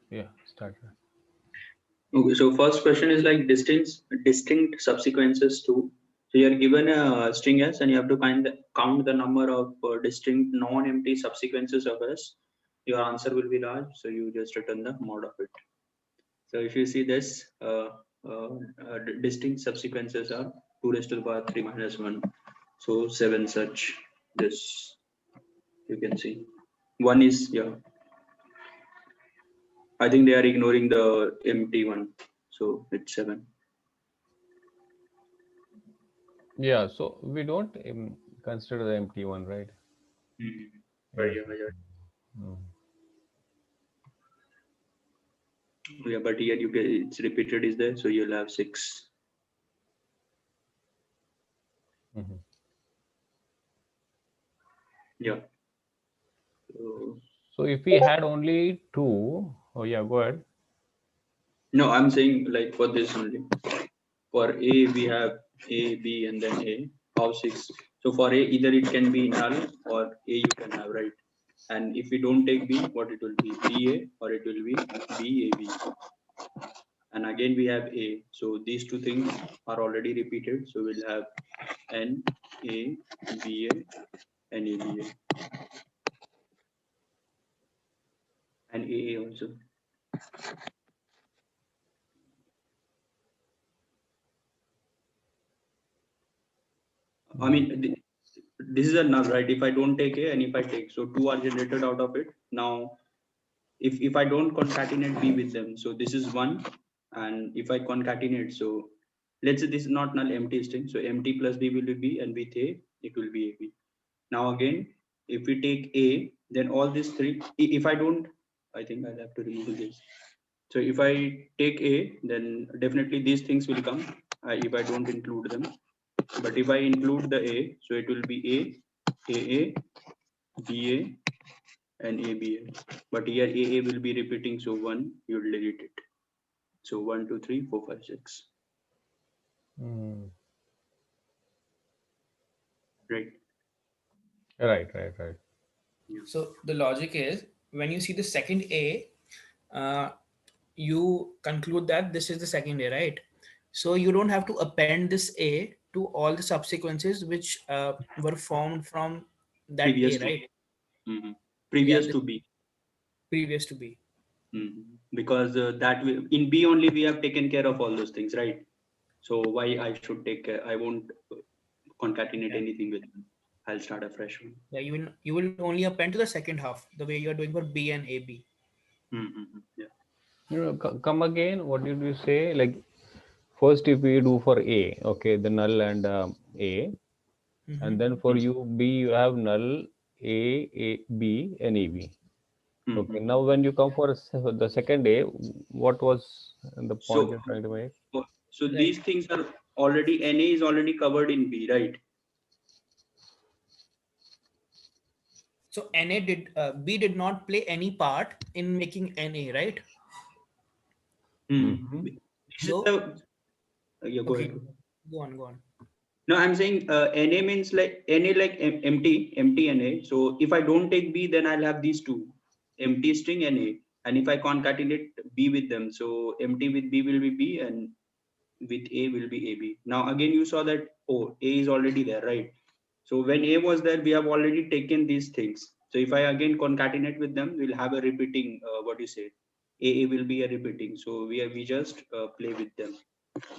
Yeah, start. Okay, so first question is like distinct subsequences to. So you are given a string S and you have to count the number of distinct non-empty subsequences of S. Your answer will be large, so you just return the mod of it. So if you see this, distinct subsequences are 2 raised to the power 3 minus 1. So 7 such. This you can see. One is, yeah, I think they are ignoring the empty one. So it's 7. Yeah, so we don't consider the empty one, right? Mm-hmm. Yeah. Yeah, yeah. Mm. Yeah, but here you get it's repeated is there, so you'll have 6. Mhm. Yeah. So, So if we had only two, oh yeah, go ahead. no, I'm saying like for this only. For A, we have A, B, and then A. How 6? So for A, either it can be null or A you can have, right? And if we don't take B, what it will be? BA or it will be BAB. And again we have A. So these two things are already repeated. So we'll have N, A, B, A, and ABA. And AA also. I Mm. mean, this is a null, right? If I don't take A and if I take, so 2 are generated out of it. Now, if I don't concatenate B with them, so this is 1. And if I concatenate, so let's say this is not null, empty string. So empty plus B will be B, and with A, it will be AB. Now again, if we take A, then all these three, if I don't, I think I'll have to remove this. So if I take A, then definitely these things will come if I don't include them. But if I include the A, so it will be AA, BA, and ABA. But here AA will be repeating, so 1, you'll delete it. So 1, 2, 3, 4, 5, 6. Mm. Right? Right, right, right. Yeah. So the logic is when you see the second A, uh, you conclude that this is the second A, right? So you don't have to append this A to all the subsequences which were formed from that Previous A, to right? mhm. Yeah, Previous this to B. previous to B. Because in B only we have taken care of all those things, right? So why I should take care? I won't concatenate Yeah. anything with them. I'll start a fresh one. Yeah, you will only append to the second half the way you are doing for B and AB. Yeah. Come again. What did you say? Like first, if we do for A, okay, the null and A, and then for Mm-hmm. you B, you have null A, B, and AB. Okay. Mm-hmm. Now, when you come for the second A, what was the point So, you're trying to make? so Right. these things are already NA is already covered in B, right? So NA did B did not play any part in making NA, right? Hmm. Mm-hmm. This is So the yeah. Go okay, ahead. go on, go on. No, I'm saying NA means like NA like empty NA. So if I don't take B, then I'll have these two empty string NA. And if I concatenate B with them, so empty with B will be B and with A will be AB. Now again, you saw that oh, A is already there, right? So when A was there, we have already taken these things. So if I again concatenate with them, we'll have a repeating. What do you say? AA will be a repeating. So we just play with them,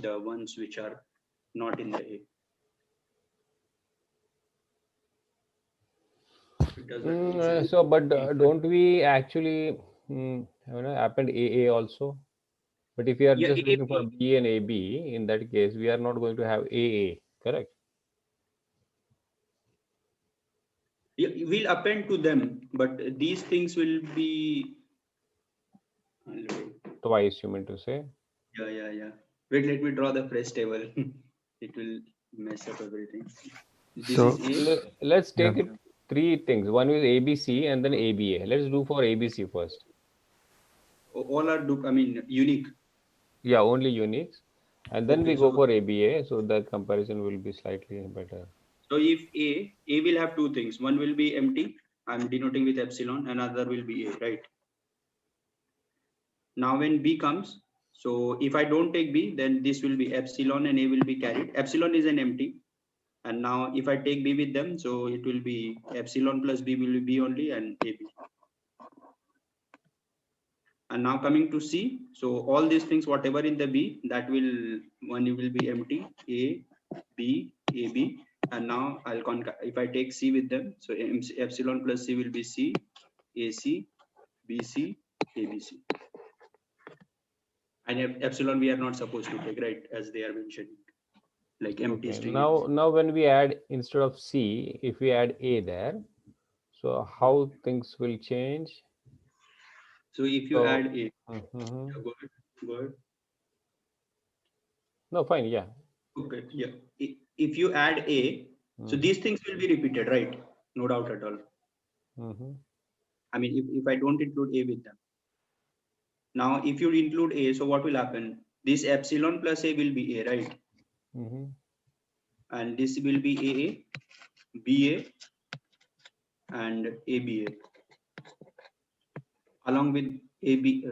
the ones which are not in the A. It doesn't usually. So, but don't we actually append AA also? But if we are Yeah, just looking for AB. B and AB, in that case, we are not going to have AA, correct? Yeah, we'll append to them, but these things will be. Twice, you meant to say. Yeah. Wait, let me draw the fresh table. It will mess up everything. This is So A. Let's yeah, take it three things. One is ABC and then ABA. Let's do for ABC first. All are I mean unique. Yeah, only uniques. And then we Okay, go so for ABA, so the comparison will be slightly better. so if A will have two things. One will be empty. I'm denoting with epsilon. Another will be A, right? Now when B comes, so if I don't take B, then this will be epsilon and A will be carried. Epsilon is an empty. And now if I take B with them, so it will be epsilon plus B will be B only and AB. And now coming to C, so all these things, whatever in the B, that will, one will be empty, A, B, AB. And now I'll if I take C with them, so epsilon plus C will be C, AC, BC, ABC. And epsilon we are not supposed to take, right? As they are mentioning, like empty Okay. string. Now when we add, instead of C, if we add A there, so how things will change? So if you So, add A, mhm. yeah, go ahead, go ahead. No, fine, yeah. Okay, yeah. If you add A, so Mhm. these things will be repeated, right? No doubt at all. Mhm. I mean, if I don't include A with them. Now, if you include A, so what will happen? This epsilon plus A will be A, right? Mhm. And this will be AA, BA, and ABA. Along with AB,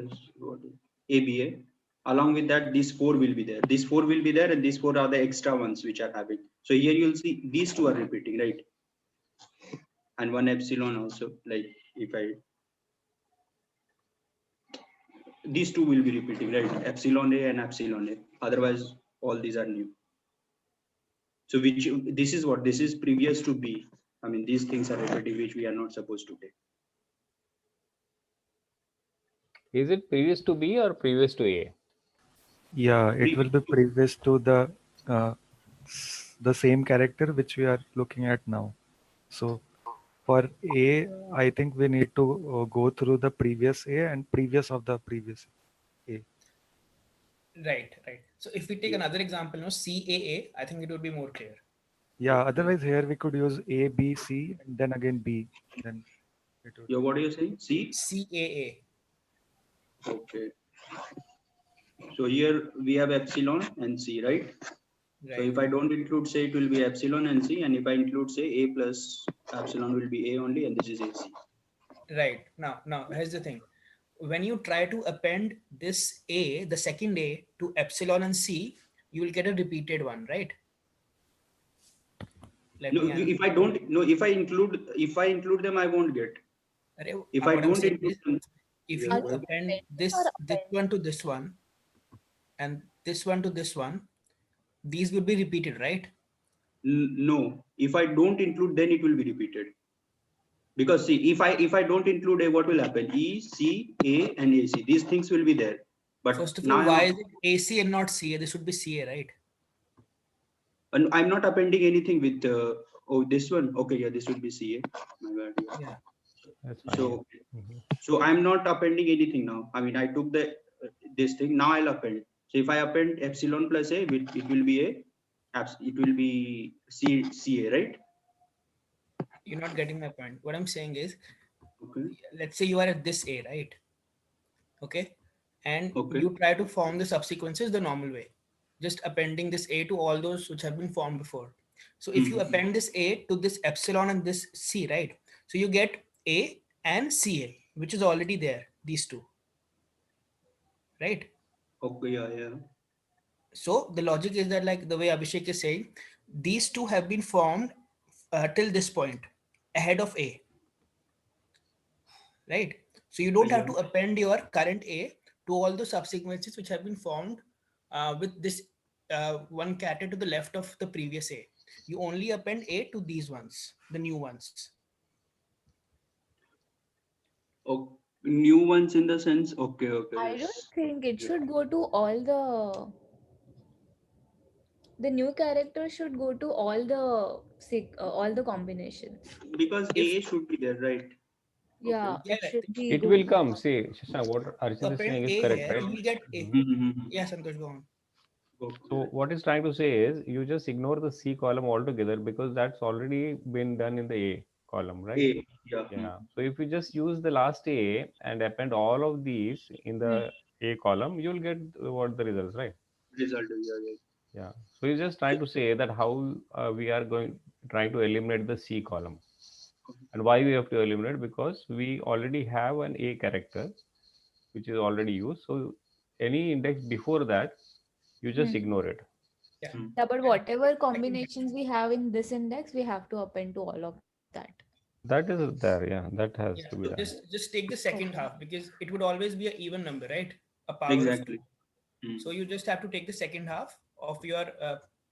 ABA. Along with that, these four will be there. These four will be there, and these four are the extra ones which are having. So here you'll see these two are repeating, right? And one epsilon also, like if I, these two will be repeating, right? Epsilon A and epsilon A. Otherwise, all these are new. So which, this is what, this is previous to B. I mean, these things are repeating, which we are not supposed to take. Is it previous to B or previous to A? Yeah, it will be previous to uh, the same character which we are looking at now. So for A, I think we need to go through the previous A and previous of the previous A. Right, right. So if we take another example, CAA, I think it would be more clear. Yeah, Okay. otherwise here we could use A, B, C, and then again B. Then it would. Yeah, what are you saying? C? CAA. Okay. So here we have epsilon and C, right? So Right, if I don't include, say, it will be epsilon and C, and if I include, say, A plus epsilon will be A only, and this is AC. right. Now here's the thing. When you try to append this A, the second A, to epsilon and C, you will get a repeated one, right? Let No, me if I don't, no, if I include them, I won't get. If I what I'm don't saying include is, them, if yeah, you go ahead. append Appending or this append? one to this one and this one to this one, these will be repeated, right? No, if I don't include, then it will be repeated. Because see, if I don't include A, what will happen? E, C, A, and AC. These things will be there. But First of now all, why is it AC and not CA? This should be CA, right? I'm not appending anything with oh, this one. Okay, yeah, this will be CA. My bad, yeah. Yeah. That's fine. So Yeah. Mhm. so I'm not appending anything now. I mean, I took the this thing. Now I'll append. So if I append epsilon plus A, it will be A. It will be CA, right? You're not getting my point. What I'm saying is, Okay. let's say you are at this A, right? Okay. And Okay. you try to form the subsequences the normal way, just appending this A to all those which have been formed before. So if you append this A to this epsilon and this C, right? So you get A and CA, which is already there, these two, right? Okay. Yeah. Yeah. So the logic is that, like the way Abhishek is saying, these two have been formed till this point ahead of A, right? So you don't have Yeah. to append your current A to all the subsequences which have been formed with this one character to the left of the previous A. You only append A to these ones, the new ones. Oh, new ones in the sense. Okay. Okay. I don't Yes. think it Yeah. should go to all the new character should go to all the combinations. Because If AA should be there, right? Okay. Yeah, yeah, it should be It will going to come. See, Shashank, what Arjun is append saying is A correct, here, right? you will get A. Mhm. Yeah, Santosh, go on. So Okay. what he's trying to say is you just ignore the C column altogether because that's already been done in the A column, right? A. Yeah. Yeah. So if you just use the last A and append all of these in the A column, you'll get what the results, right? Result. Yeah. Yeah. Yeah. So he's just trying to say that how we are trying to eliminate the C column. And why we have to eliminate? Because we already have an A character which is already used. So any index before that, you just ignore it. Yeah, but whatever combinations we have in this index, we have to append to all of that. That is there, yeah. That has Yeah, to be so done. just take the second Okay. half, because it would always be an even number, right? A power of Exactly. 2. So you just have to take the second half of your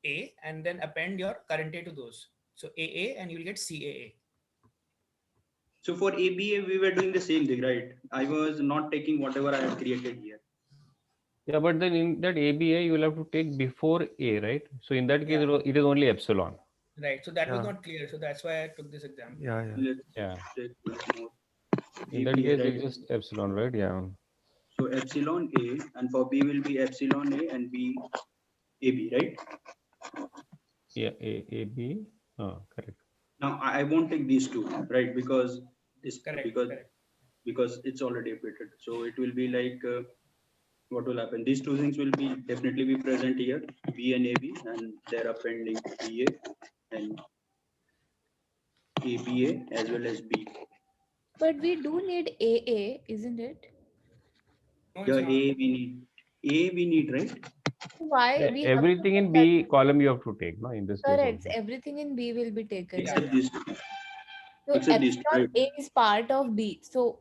A and then append your current A to those. So AA, and you'll get CAA. So for ABA, we were doing the same thing, right? I was not taking whatever I have created here. Yeah, but then in that ABA, you will have to take before A, right? So in that case, Yeah. it is only epsilon. Right. So that was Yeah. not clear. So that's why I took this example. Yeah, yeah. Let's Yeah. take one more. In that ABA, case, right? it's just epsilon, right? Yeah. So epsilon A, and for B will be epsilon A and B AB, right? Yeah, AB. Oh, correct. Now I won't take these two, right? Because this Correct. because it's already updated. So it will be like what will happen? These two things will be definitely be present here, B and AB, and they're appending BA and ABA as well as B. But we do need AA, isn't it? No, Yeah, it's not. A we need, right? Why we have to Everything put in that? B column you have to take, no? In this case Correct. also. Everything in B will be taken. Yeah. Except these two. So Except these two, epsilon right? A is part of B. So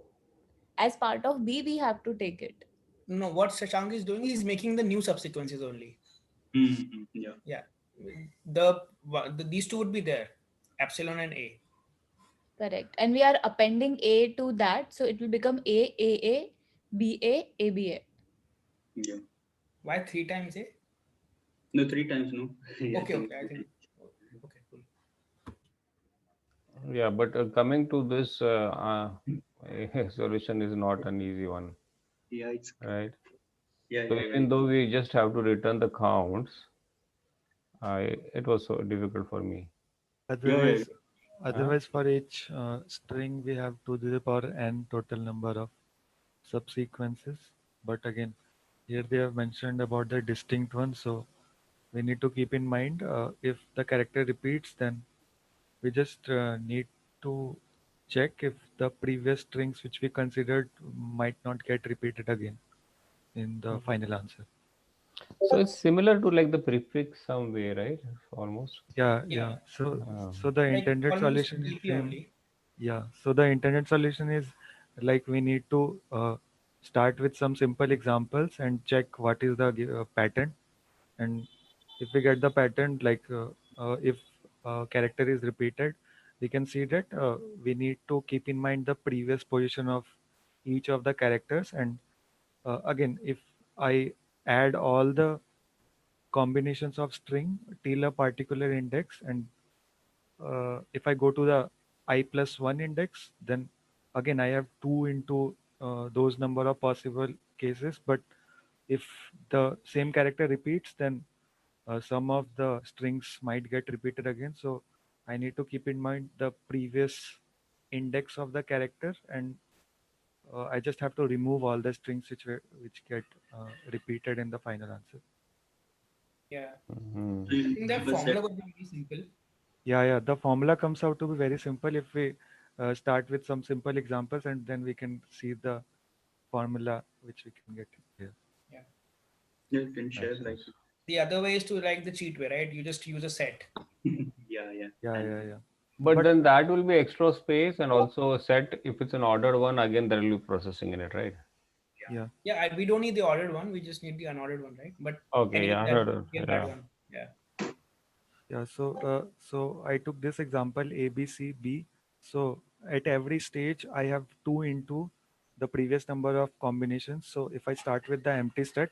as part of B, we have to take it. No, what Shashank is doing, he's making the new subsequences only. Yeah. Yeah. These two would be there, epsilon and A. Correct. And we are appending A to that. So it will become A, BA, ABA. Yeah. Why 3 times A? No, 3 times, no. Yeah, Okay, I think. Okay, cool. Yeah, but coming to this solution is not an easy one, yeah, it's right? yeah, So yeah, even yeah. though we just have to return the counts, it was so difficult for me. Yeah. Otherwise, for each string, we have to the power n total number of subsequences. But again, here they have mentioned about the distinct one, so we need to keep in mind if the character repeats, then we just need to check if the previous strings which we considered might not get repeated again in the final answer. So it's similar to like the prefix some way, right? Almost. Yeah, Yeah. yeah. So, Um, so the Like intended almost solution is TP same. only. Yeah. So the intended solution is like we need to start with some simple examples and check what is the pattern. And if we get the pattern, like if character is repeated, we can see that we need to keep in mind the previous position of each of the characters. And again, if I add all the combinations of string till a particular index, and if I go to the I+1 index, then again I have 2 into those number of possible cases. But if the same character repeats, then some of the strings might get repeated again. So I need to keep in mind the previous index of the character, and I just have to remove all the strings which get repeated in the final answer. Yeah. mhm. I think that Keep a set. formula would be very simple. Yeah, yeah. The formula comes out to be very simple if we start with some simple examples, and then we can see the formula which we can get here. Yeah. Yeah, you can share Nice, like nice. The other way is to like the cheat way, right? You just use a set. yeah, yeah. Yeah, And yeah, yeah. But But then that will be extra space and also a set. If it's an ordered one, again there will be processing in it, right? yeah, Yeah, we don't need the ordered one. We just need the unordered one, right? But Okay, anyway, yeah, I that heard would it. be a bad Yeah. one. Yeah. yeah. So I took this example A, B, C, B. So at every stage, I have 2 into the previous number of combinations. So if I start with the empty set,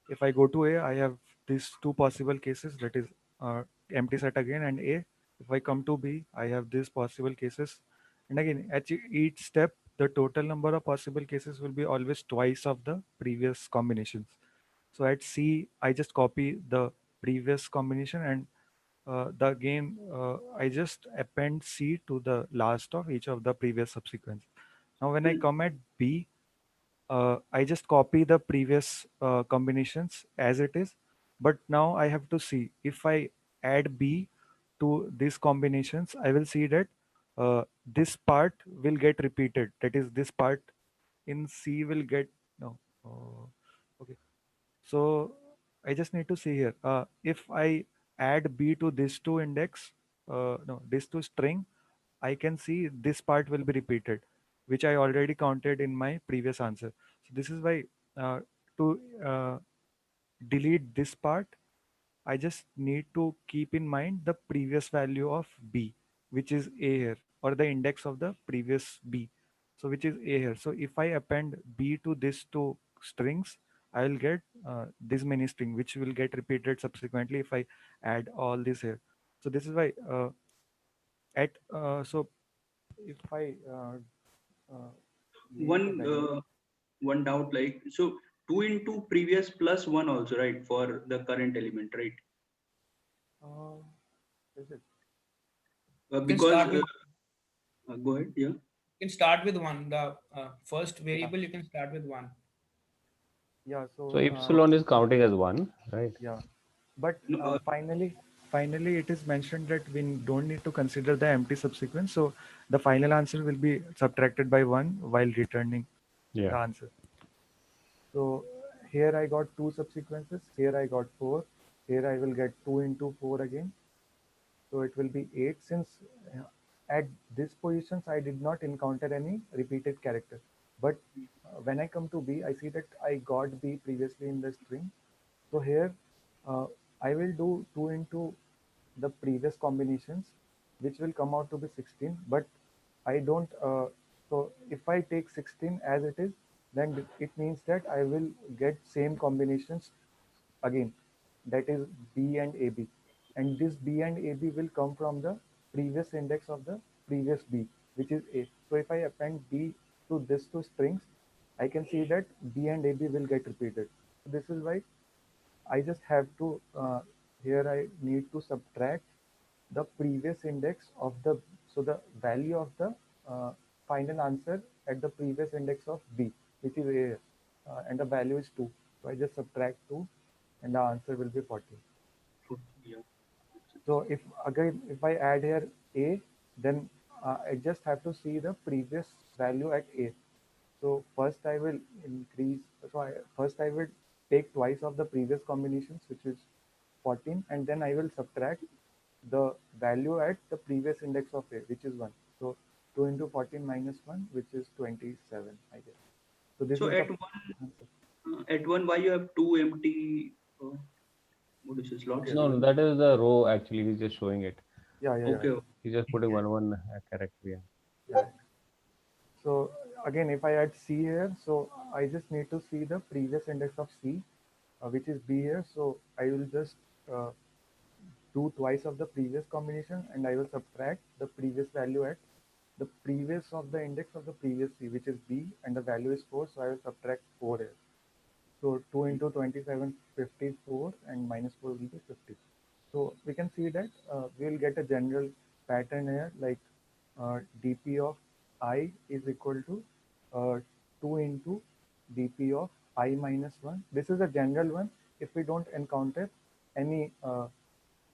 if I go to A, I have these 2 possible cases, that is empty set again and A. If I come to B, I have these possible cases. And again, at each step, the total number of possible cases will be always twice of the previous combinations. So at C, I just copy the previous combination, and I just append C to the last of each of the previous subsequence. Now when I come at B, I just copy the previous combinations as it is, but now I have to see if I add B to these combinations, I will see that this part will get repeated. That is, this part in C will get No. Okay. So I just need to see here. If I add B to this two index, no, this two string, I can see this part will be repeated, which I already counted in my previous answer. So this is why to delete this part, I just need to keep in mind the previous value of B, which is A here, or the index of the previous B. So which is A here. So if I append B to this two strings, I will get this many string, which will get repeated subsequently if I add all this here. So this is why so if I leave the One value. one doubt, like, so 2 into previous plus 1 also, right, for the current element, right? Uh, is it? You can Because start with go ahead, yeah. one. The first Yeah, variable you can start with one. yeah. So So epsilon is counting as 1, right? yeah, but No, finally it is mentioned that we don't need to consider the empty subsequence. So the final answer will be subtracted by 1 while returning Yeah. the answer. So here I got two subsequences. Here I got 4. Here I will get 2 into 4 again. So it will be 8. Since at this positions I did not encounter any repeated character. But when I come to B, I see that I got B previously in the string. So here uh, I will do 2 into the previous combinations, which will come out to be 16. But I don't, so if I take 16 as it is, then it means that I will get same combinations again, that is B and AB. And this B and AB will come from the previous index of the previous B, which is A. So if I append B to this two strings, I can see that B and AB will get repeated. So this is why I just have to, here I need to subtract the previous index of the, so the value of the final answer at the previous index of B, which is A, and the value is 2. So I just subtract 2 and the answer will be 40. yeah. So if again, if I add here A, then I just have to see the previous value at A. So first I will increase, first I will take twice of the previous combinations, which is 14, and then I will subtract the value at the previous index of A, which is 1. So 2 into 14 minus 1, which is 27, I guess. So this So is the answer. at one, why you have two empty what is this, slots? Here. No, no, that is the row actually. He's just showing it. Yeah, yeah, yeah. Okay, He's just putting one character. Yeah. Yeah. So again, if I add C here, so I just need to see the previous index of C, which is B here. So I will just uh, do twice of the previous combination and I will subtract the previous value at the previous of the index of the previous C, which is B, and the value is 4. So I will subtract 4 here. So 2 into 27, 54, and minus 4 will be 50. So we can see that we will get a general pattern here, like dp of I is equal to 2 into dp of I minus 1. This is a general one if we don't encounter any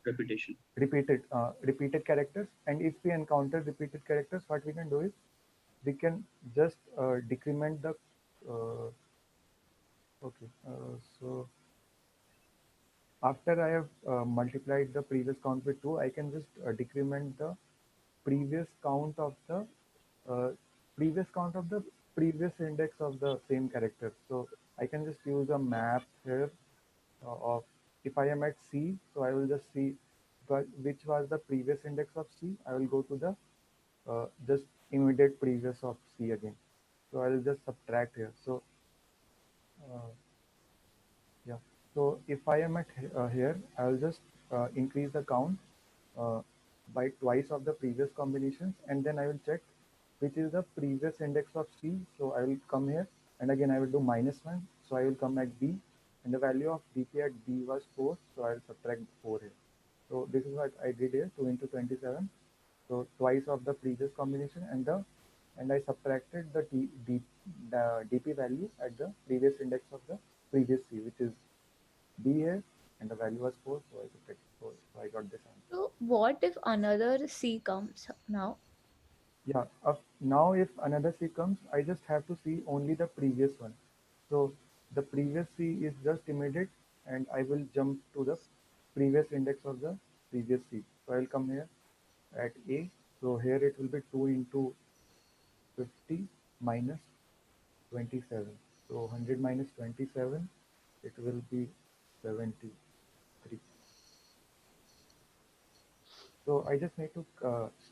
repetition. repeated characters. And if we encounter repeated characters, what we can do is we can just decrement the okay so after I have multiplied the previous count with 2, I can just decrement the previous count of the uh, previous count of the previous index of the same character. So I can just use a map here of, if I am at C, so I will just see which was the previous index of C. I will go to the just immediate previous of C again. So I will just subtract here. So uh, yeah. So if I am at here, I will just increase the count uh, by twice of the previous combinations, and then I will check which is the previous index of C. So I will come here, and again I will do -1. So I will come at B, and the value of dp at B was 4. So I will subtract 4 here. So this is what I did here, 2 into 27. So twice of the previous combination, and I subtracted the dp value at the previous index of the previous C, which is B here, and the value was 4, so I subtracted 4. So I got this answer. So what if another C comes now? Yeah, now if another C comes, I just have to see only the previous one. So the previous C is just immediate, and I will jump to the previous index of the previous C. So I'll come here at A. So here it will be 2 into 50 minus 27. So 100 minus 27, it will be 73. So I just need to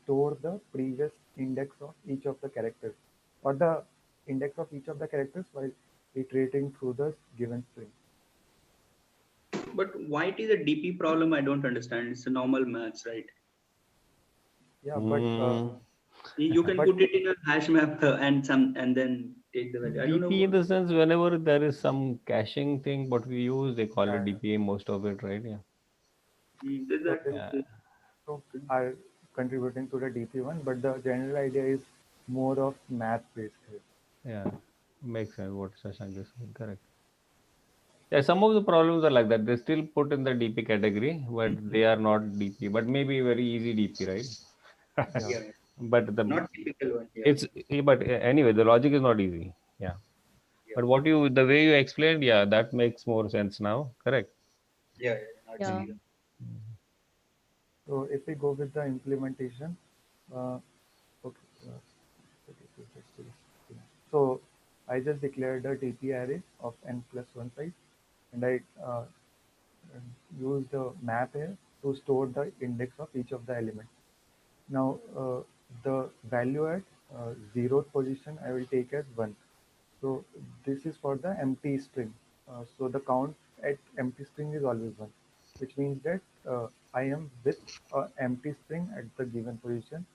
store the previous index of each of the characters, or the index of each of the characters while iterating through the given string. But why it is a DP problem? I don't understand. It's a normal maths, right? Yeah, Mm. You can but put it in a hash map and then take the value. I don't know DP in what. the sense whenever there is some caching thing, what we use, they call uh, it DPA most of it, right? Yeah. Is so that this Yeah. so are contributing to the DP one, but the general idea is more of math based here. Yeah. Makes sense what Shashank is saying. Correct. Yeah, some of the problems are like that. They still put in the DP category, but they are not DP, but maybe very easy DP, right? Yeah, Yeah, But the not typical one. Yeah, it's but anyway, the logic is not easy. Yeah. yeah, But what you the way you explained, yeah, that makes more sense now. Correct. yeah, yeah. Not Yeah. serious. so if we go with the implementation, uh, okay, so I just declared a DP array of n plus 1 size, and I use the map here to store the index of each of the elements. Now, the value at zeroth position I will take as 1. So this is for the empty string. So the count at empty string is always 1, which means that I am with a empty string at the given position,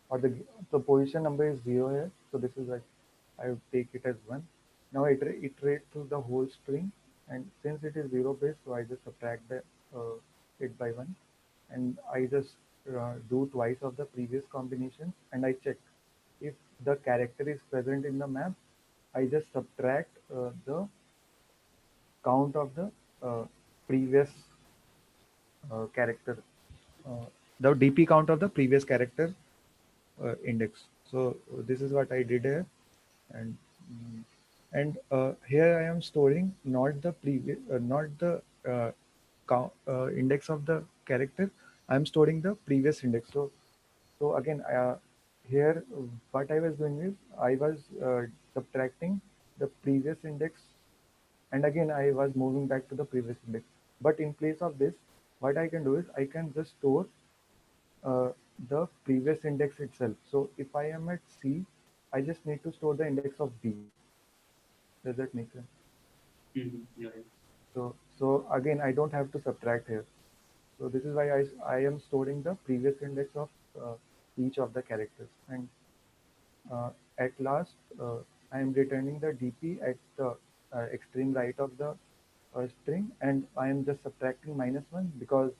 or the position number is 0 here. So this is like I would take it as 1. Now I iterate through the whole string, and since it is 0 base, so I just subtract it by 1, and I just do twice of the previous combination, and I check if the character is present in the map. I just subtract the count of the previous character, uh, the DP count of the previous character index. So this is what I did here, and here I am storing not the previous, not the index of the character. I'm storing the previous index. So again, here what I was doing is I was subtracting the previous index, and again I was moving back to the previous index. But in place of this, what I can do is I can just store uh, the previous index itself. So if I am at C, I just need to store the index of B. Does that make sense? Yeah, So again, I don't have to subtract here. So this is why I am storing the previous index of each of the characters. And at last, I am returning the DP at the extreme right of the string, and I am just subtracting -1 because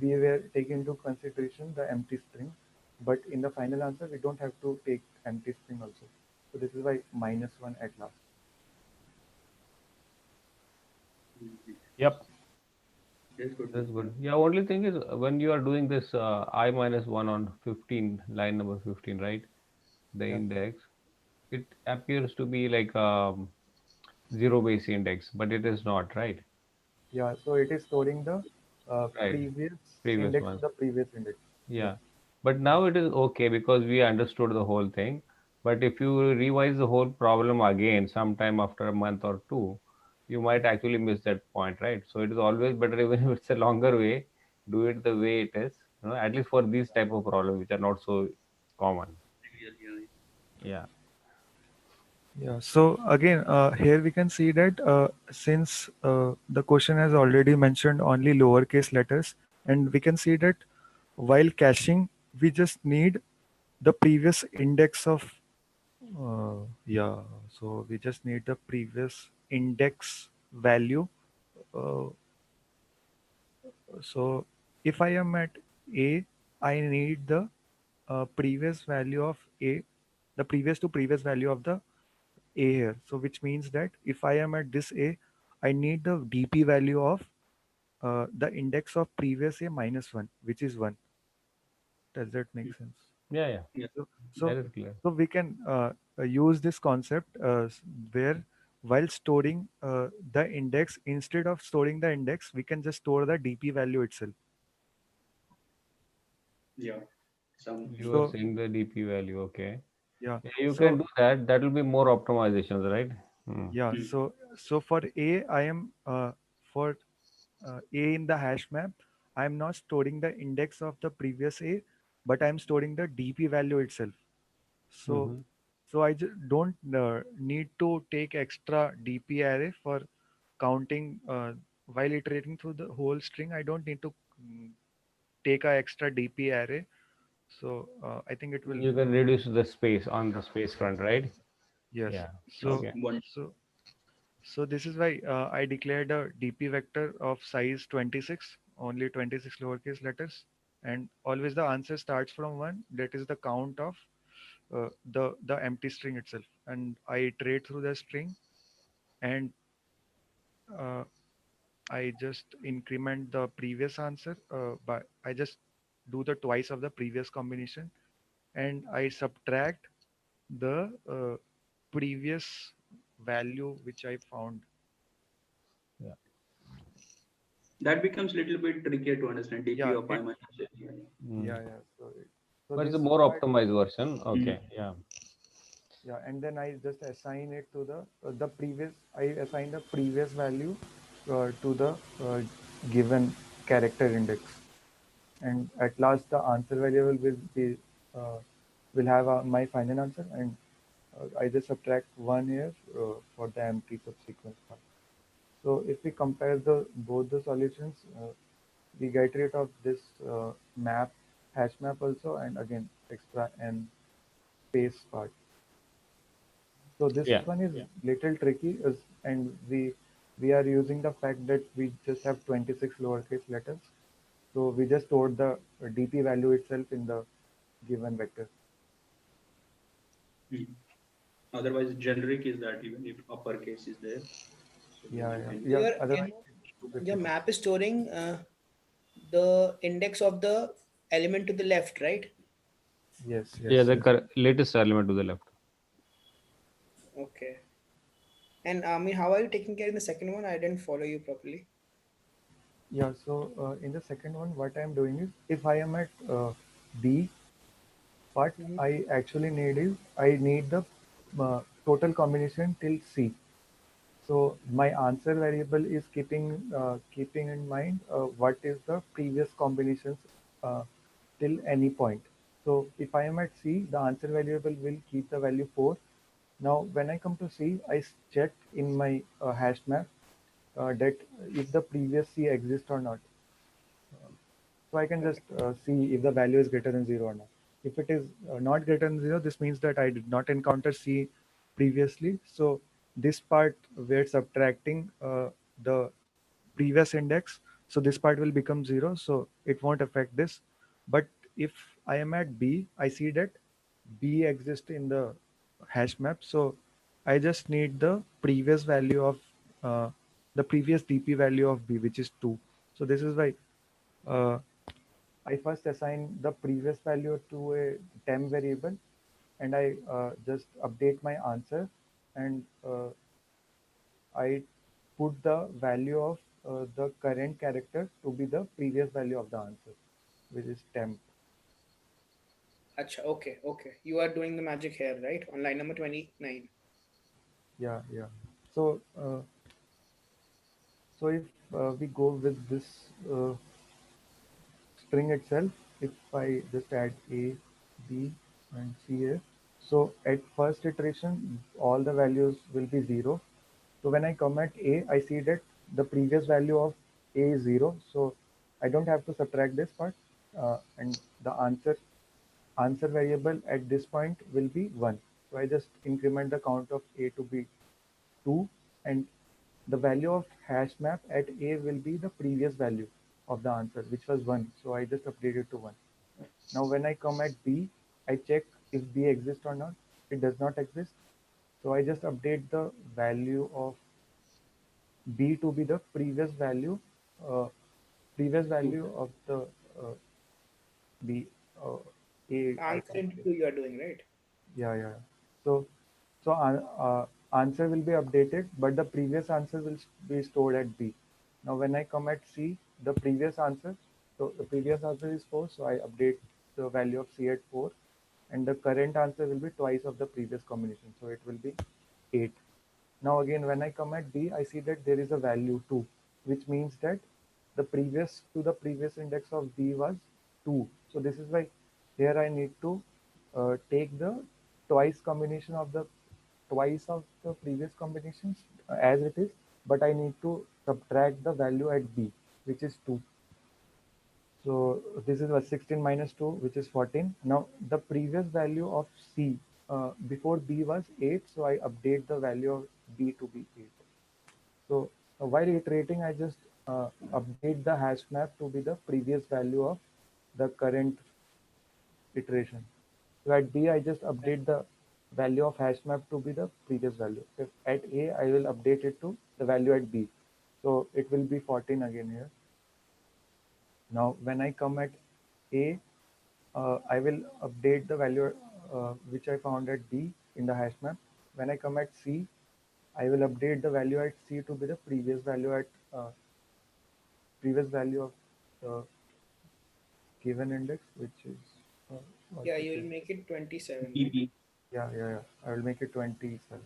we were taking into consideration the empty string. But in the final answer, we don't have to take empty string also. So this is why -1 at last. Yep. that's good. That's good. Yeah, only thing is when you are doing this I minus 1 on 15, line number 15, right? The Yeah, index, it appears to be like zero base index, but it is not, right? yeah. So it is storing the Right. previous Previous index one. of the previous index. Yeah. Yeah. But now it is okay because we understood the whole thing. But if you revise the whole problem again sometime after a month or two, you might actually miss that point, right? So it is always better even if it's a longer way, do it the way it is, at least for these type of problems which are not so common. Yeah, Yeah. Yeah, so again, here we can see that since the question has already mentioned only lowercase letters, and we can see that while caching, we just need the previous index of, yeah, so we just need the previous index value. Uh, so if I am at A, I need the previous value of A, the previous to previous value of the A here. So which means that if I am at this A, I need the DP value of the index of previous A -1, which is 1. Does that make sense? Yeah, yeah. yeah. So, That so, is clear. so we can use this concept where while storing the index, instead of storing the index, we can just store the DP value itself. Yeah. Some. You are So saying the DP value, okay. yeah, Yeah, you can so do that. That will be more optimizations, right? Hmm. yeah, Hmm. so for A, I am for A in the hash map, I am not storing the index of the previous A, but I am storing the DP value itself. So Mm-hmm. so I just don't need to take extra DP array for counting while iterating through the whole string. I don't need to take a extra DP array. So I think it will You can reduce the space on the space front, right? yes. Yeah. So Okay. One. so so this is why I declared a DP vector of size 26, only 26 lowercase letters, and always the answer starts from one. That is the count of the empty string itself, and I iterate through the string, and uh, I just increment the previous answer by I just do the twice of the previous combination, and I subtract the previous value which I found. Yeah. That becomes a little bit trickier to understand. DP Yeah, of I minus N. Yeah. Mm. yeah. So But it's a this more part, optimized version. Hmm. Okay. Yeah. yeah, and then I just assign it to the previous. I assign the previous value to the given character index, and at last the answer variable will be will have my final answer, and I just subtract one here for the empty subsequent part. So if we compare the both the solutions, we get rid of this map hash map also, and again extra n space part. So this Yeah. one is little tricky, and we are using the fact that we just have 26 lowercase letters. So we just stored the DP value itself in the given vector. Hmm. Otherwise, generic is that even if uppercase is there, so then Yeah, you yeah, can. yeah. Your Otherwise, it's too your difficult. map is storing the index of the element to the left, right? Yes, Yeah. yes, The yes. latest element to the left. Okay. And I mean, how are you taking care in the second one? I didn't follow you properly. Yeah. So in the second one, what I'm doing is if I am at B, what Mhm. I actually need is I need the total combination till C. So my answer variable is keeping in mind what is the previous combinations uh, till any point. So if I am at C, the answer variable will keep the value 4. Now when I come to C, check in my hash map that if the previous C exists or not. So I can just Okay. see if the value is greater than 0 or not. If it is not greater than 0, this means that I did not encounter C previously. So this part where subtracting the previous index, so this part will become 0, so it won't affect this. But if I am at B, I see that B exists in the hash map, so I just need the previous value of the previous DP value of B, which is 2. So this is why uh, I first assign the previous value to a temp variable, and I just update my answer, and I put the value of the current character to be the previous value of the answer, which is temp. Acha, okay, okay. You are doing the magic here, right? On line number 29. Yeah, yeah. So, so if we go with this string itself, if I just add A, B, and C here, so at first iteration, all the values will be 0. So when I come at A, I see that the previous value of A is 0. So I don't have to subtract this part. And the answer variable at this point will be 1. So I just increment the count of A to be 2, and the value of hash map at A will be the previous value of the answer, which was 1. So I just update it to 1. Now when I come at B, I check if B exists or not. It does not exist. So I just update the value of B to be the uh, previous Two. value of uh, the uh, A, I Answer can into say. two you are doing, right? Yeah, yeah. So, so answer will be updated, but the previous answer will be stored at B. Now when I come at C, the previous answer, so the previous answer is 4, so I update the value of C at 4, and the current answer will be twice of the previous combination, so it will be 8. Now again, when I come at B, I see that there is a value 2, which means that the previous index of B was 2. So this is why here I need to take the twice of the previous combinations as it is, but I need to subtract the value at B, which is 2. So this is what 16 minus 2, which is 14. Now the previous value of C before B was 8, so I update the value of B to be 8. So while iterating, I just update the hash map to be the previous value of the current iteration. So at B, I just update the value of hash map to be the previous value. If at A, I will update it to the value at B. So it will be 14 again here. Now, when I come at A, I will update the value which I found at B in the hash map. When I come at C, I will update the value at C to be the previous value of the given index, which is what Yeah, it you is. will make it 27. BB. Yeah. I will make it 27.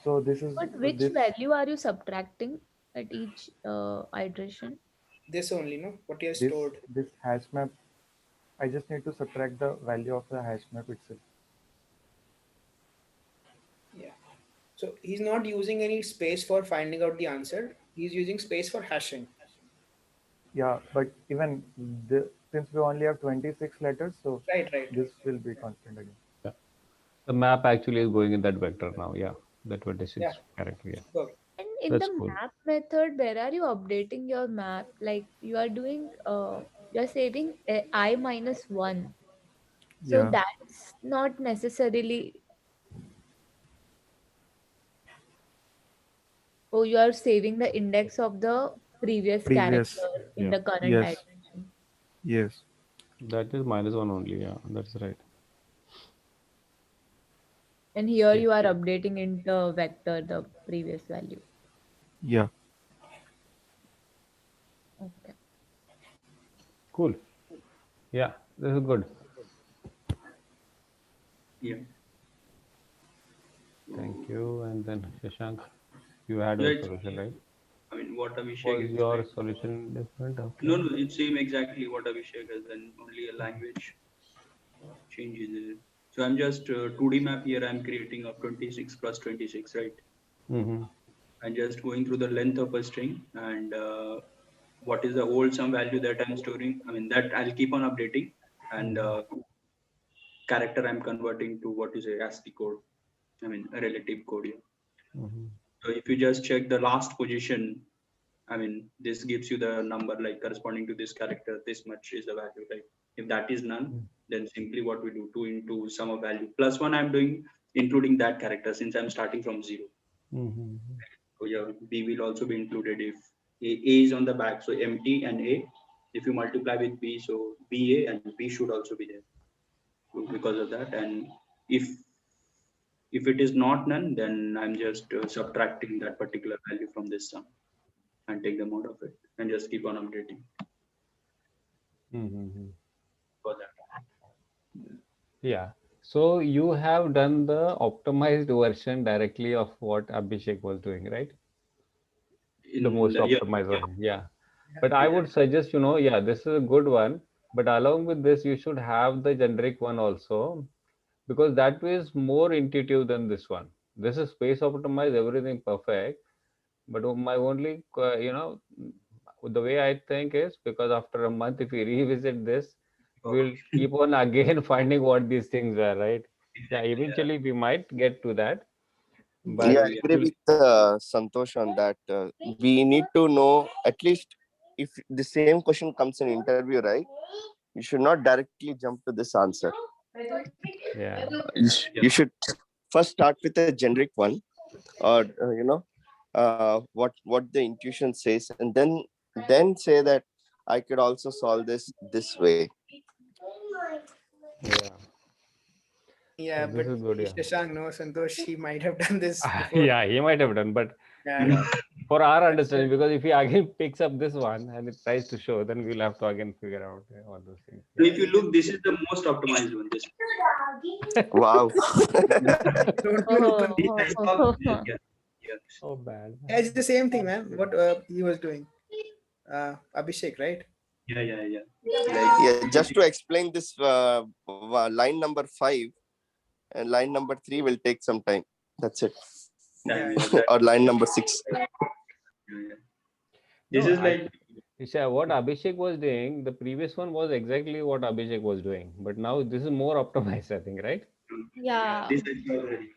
So this is But which this. value are you subtracting at each iteration? This only, no? What you have this stored. this hash map. I just need to subtract the value of the hash map itself. Yeah. So he's not using any space for finding out the answer. He's using space for hashing. Yeah, but even since we only have 26 letters, so Right. this will be constant again. Yeah. The map actually is going in that vector now. Yeah. The Yeah. 26 character. Yeah. Good. And in the That's cool. map method, where are you updating your map? Like you are doing, you're saving I minus 1. So Yeah, that's not necessarily, oh, you are saving the index of the previous previous. character in Yeah. the current Yes, iteration. yes, That is -1 only. Yeah. That's right. And here Yeah. you are updating in the vector the previous value. yeah. Okay. Cool. Yeah. This is good. Yeah. Thank you. And then Shashank, you had Yeah, a it's solution, right? I mean what Abhishek Was your explained. solution different? No, Okay. no, it's same exactly what Abhishek has done. Only a language changes it. So I'm just 2D map here. I'm creating of 26 plus 26, right? Mm-hmm. I'm just going through the length of a string and what is the old sum value that I'm storing. I mean that I'll keep on updating, and character I'm converting to what is a ASCII code. I mean a relative code here. Mm-hmm. So if you just check the last position, I mean, this gives you the number like corresponding to this character, this much is the value, right? If that is none, then simply what we do, 2 into sum of value plus 1, I'm doing including that character since I'm starting from 0. Mm-hmm. So yeah, B will also be included if A is on the back. So empty and A, if you multiply with B, so BA and B should also be there. So because of that, and if if it is not none, then I'm just subtracting that particular value from this sum and take them out of it and just keep on updating Mm-hmm. for that. Yeah. So you have done the optimized version directly of what Abhishek was doing, right? The In most the, yeah, optimized yeah, version. Yeah. But I would exactly. suggest, yeah, this is a good one. But along with this, you should have the generic one also, because that is more intuitive than this one. This is space optimized, everything perfect. But my only, the way I think is because after a month, if we revisit this, we'll Okay. keep on again finding what these things are, right? Yeah, Exactly. Yeah. eventually we might get to that, Yeah, but True. I Yeah. agree with Santosh on that. We need to know at least if the same question comes in interview, right? You should not directly jump to this answer. yeah, You should first start with a generic one, or what the intuition says, and then say that I could also solve this way. yeah. Yeah, This but is good, yeah. Shashank, no, Santosh, he might have done this before. Yeah, he might have done, but Yeah. for our understanding, because if he again picks up this one and it tries to show, then we'll have to again figure out all those things. So if you look, this is the most optimized one. This Wow. Don't you open. this type of yeah, yeah. So bad. Yeah, it's the same thing, man. What he was doing. Abhishek, right? Yeah, yeah, yeah. Like Yeah, just to explain this line number 5 and line number 3 will take some time. That's it. time, Yeah. yeah, that- Or line number 6. yeah, yeah. This No, is like Isha, what Abhishek was doing, the previous one was exactly what Abhishek was doing, but now this is more optimized, I think, right? Yeah. this is already.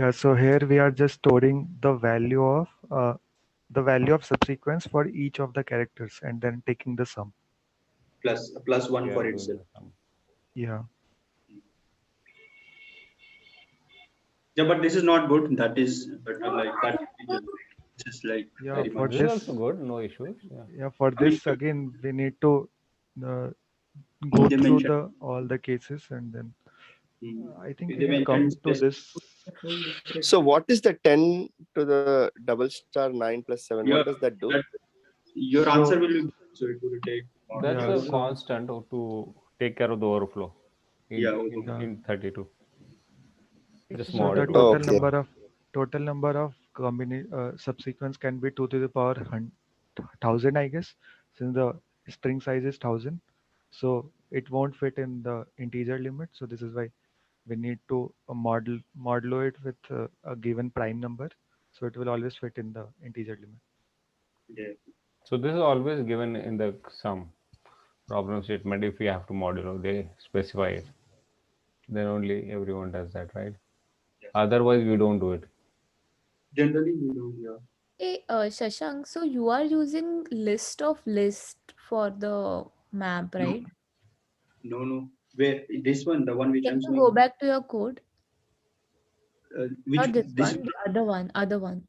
Yeah, so here we are just storing the value of subsequence for each of the characters and then taking the sum. plus one We for are doing itself. the sum. Yeah. Yeah, but this is not good. That is better. Like that. This is like Yeah, very for much. This is this, also good, no issues. Yeah. yeah, for I mean, this again we need to go they through mentioned. all the cases and then I think we They can come mentioned to this. this. So what is the 10 to the double star 9 plus 7? Yeah, What does that do? that, your So- answer will be so it will take. That's Yeah, a so- constant to take care of the overflow in, Yeah, in 32. Just So the mod it. total Okay. number of subsequence can be 2 to the power 1000, I guess, since the string size is 1000. So it won't fit in the integer limit. So this is why we need to modulo it with a given prime number. So it will always fit in the integer limit. yeah. So this is always given in the sum problem statement. If you have to modulo, they specify it. Then only everyone does that, right? Yes. Otherwise, we don't do it. Generally, we don't. Yeah. Hey, Shashank, so you are using list for the map, right? No. Where this one, the one which Can I'm you showing. go back to your code? Which Not this this? one, the other one.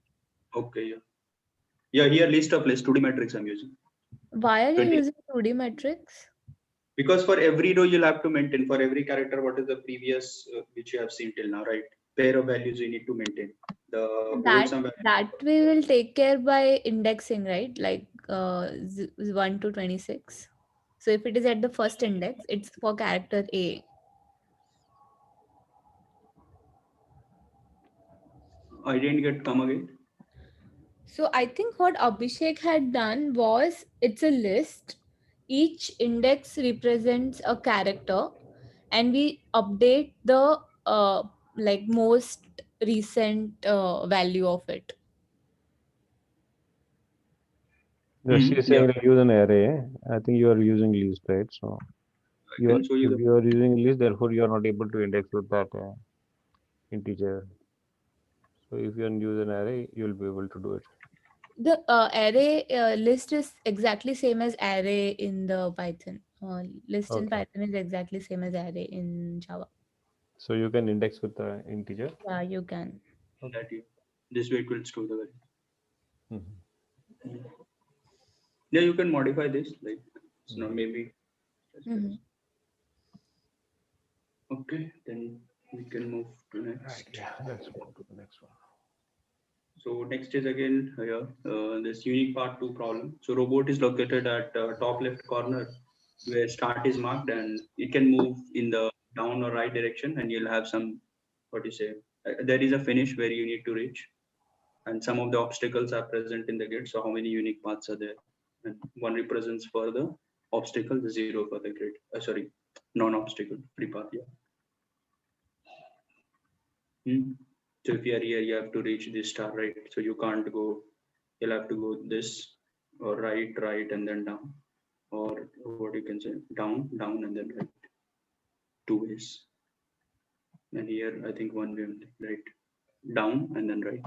Okay, yeah. Yeah, here list 2D matrix I'm using. Why are you 20. using 2D metrics? Because for every row you'll have to maintain for every character what is the previous which you have seen till now, right? Pair of values you need to maintain. The old sum value. That we will take care by indexing, right? Like 1 to 26. So if it is at the first index, it's for character A. I didn't get come again. So I think what Abhishek had done was it's a list. Each index represents a character, and we update the like most recent value of it. Yeah, she's saying that use an array. I think you are using list, right? So I can show you if the you are using list, therefore you are not able to index with that integer. So if you use an array, you will be able to do it. The array list is exactly same as array in the Python. List in Okay. Python is exactly same as array in Java. So you can index with the integer. Yeah, you can. that you. This way it will store the value. Mhm. Yeah, you can modify this. Like it's not maybe. Mhm. Okay, then we can move to next. Right. Yeah. Let's move to the next one. So next is again here this unique part 2 problem. So robot is located at top left corner where start is marked, and it can move in the down or right direction, and you'll have some what you say. There is a finish where you need to reach, and some of the obstacles are present in the grid. So how many unique paths are there? And one represents for the obstacle, the 0 for the grid. Sorry, non-obstacle free path. Yeah. So if you are here, you have to reach this star, right? So you can't go, you'll have to go this or right, and then down, or what you can say, down, and then right. 2 ways. And here, I think one way only, right? Down and then right.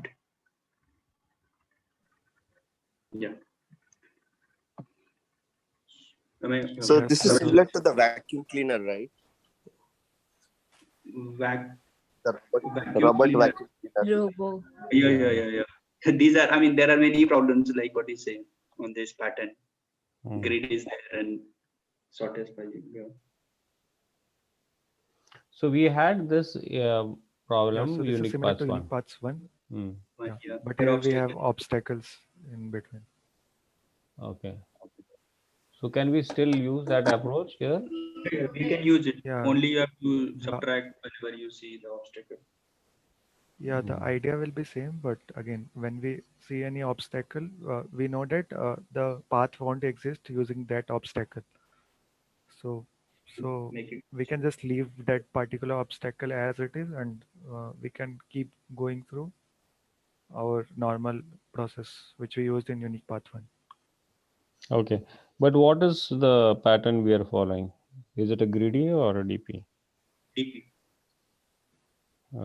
Yeah. So Yes, this is similar to the vacuum cleaner, right? The robot vacuum cleaner. Robo. Yeah. These are, I mean, there are many problems like what is saying on this pattern. Grid is there and sort as by. Yeah. So we had this Yeah, problem, so this is unique similar paths to one. unique paths 1. Hmm. Yeah, Yeah, but here here we have obstacle. obstacles in between. Okay. So can we still use that approach here? Yeah, we can use it. Yeah, Only you have to the subtract whenever you see the obstacle. yeah, the Hmm. idea will be same, but again, when we see any obstacle, we know that the path won't exist using that obstacle. So, so Make it. we can just leave that particular obstacle as it is, and we can keep going through our normal process, which we used in unique path 1. Okay. But what is the pattern we are following? Is it a greedy or a DP? DP.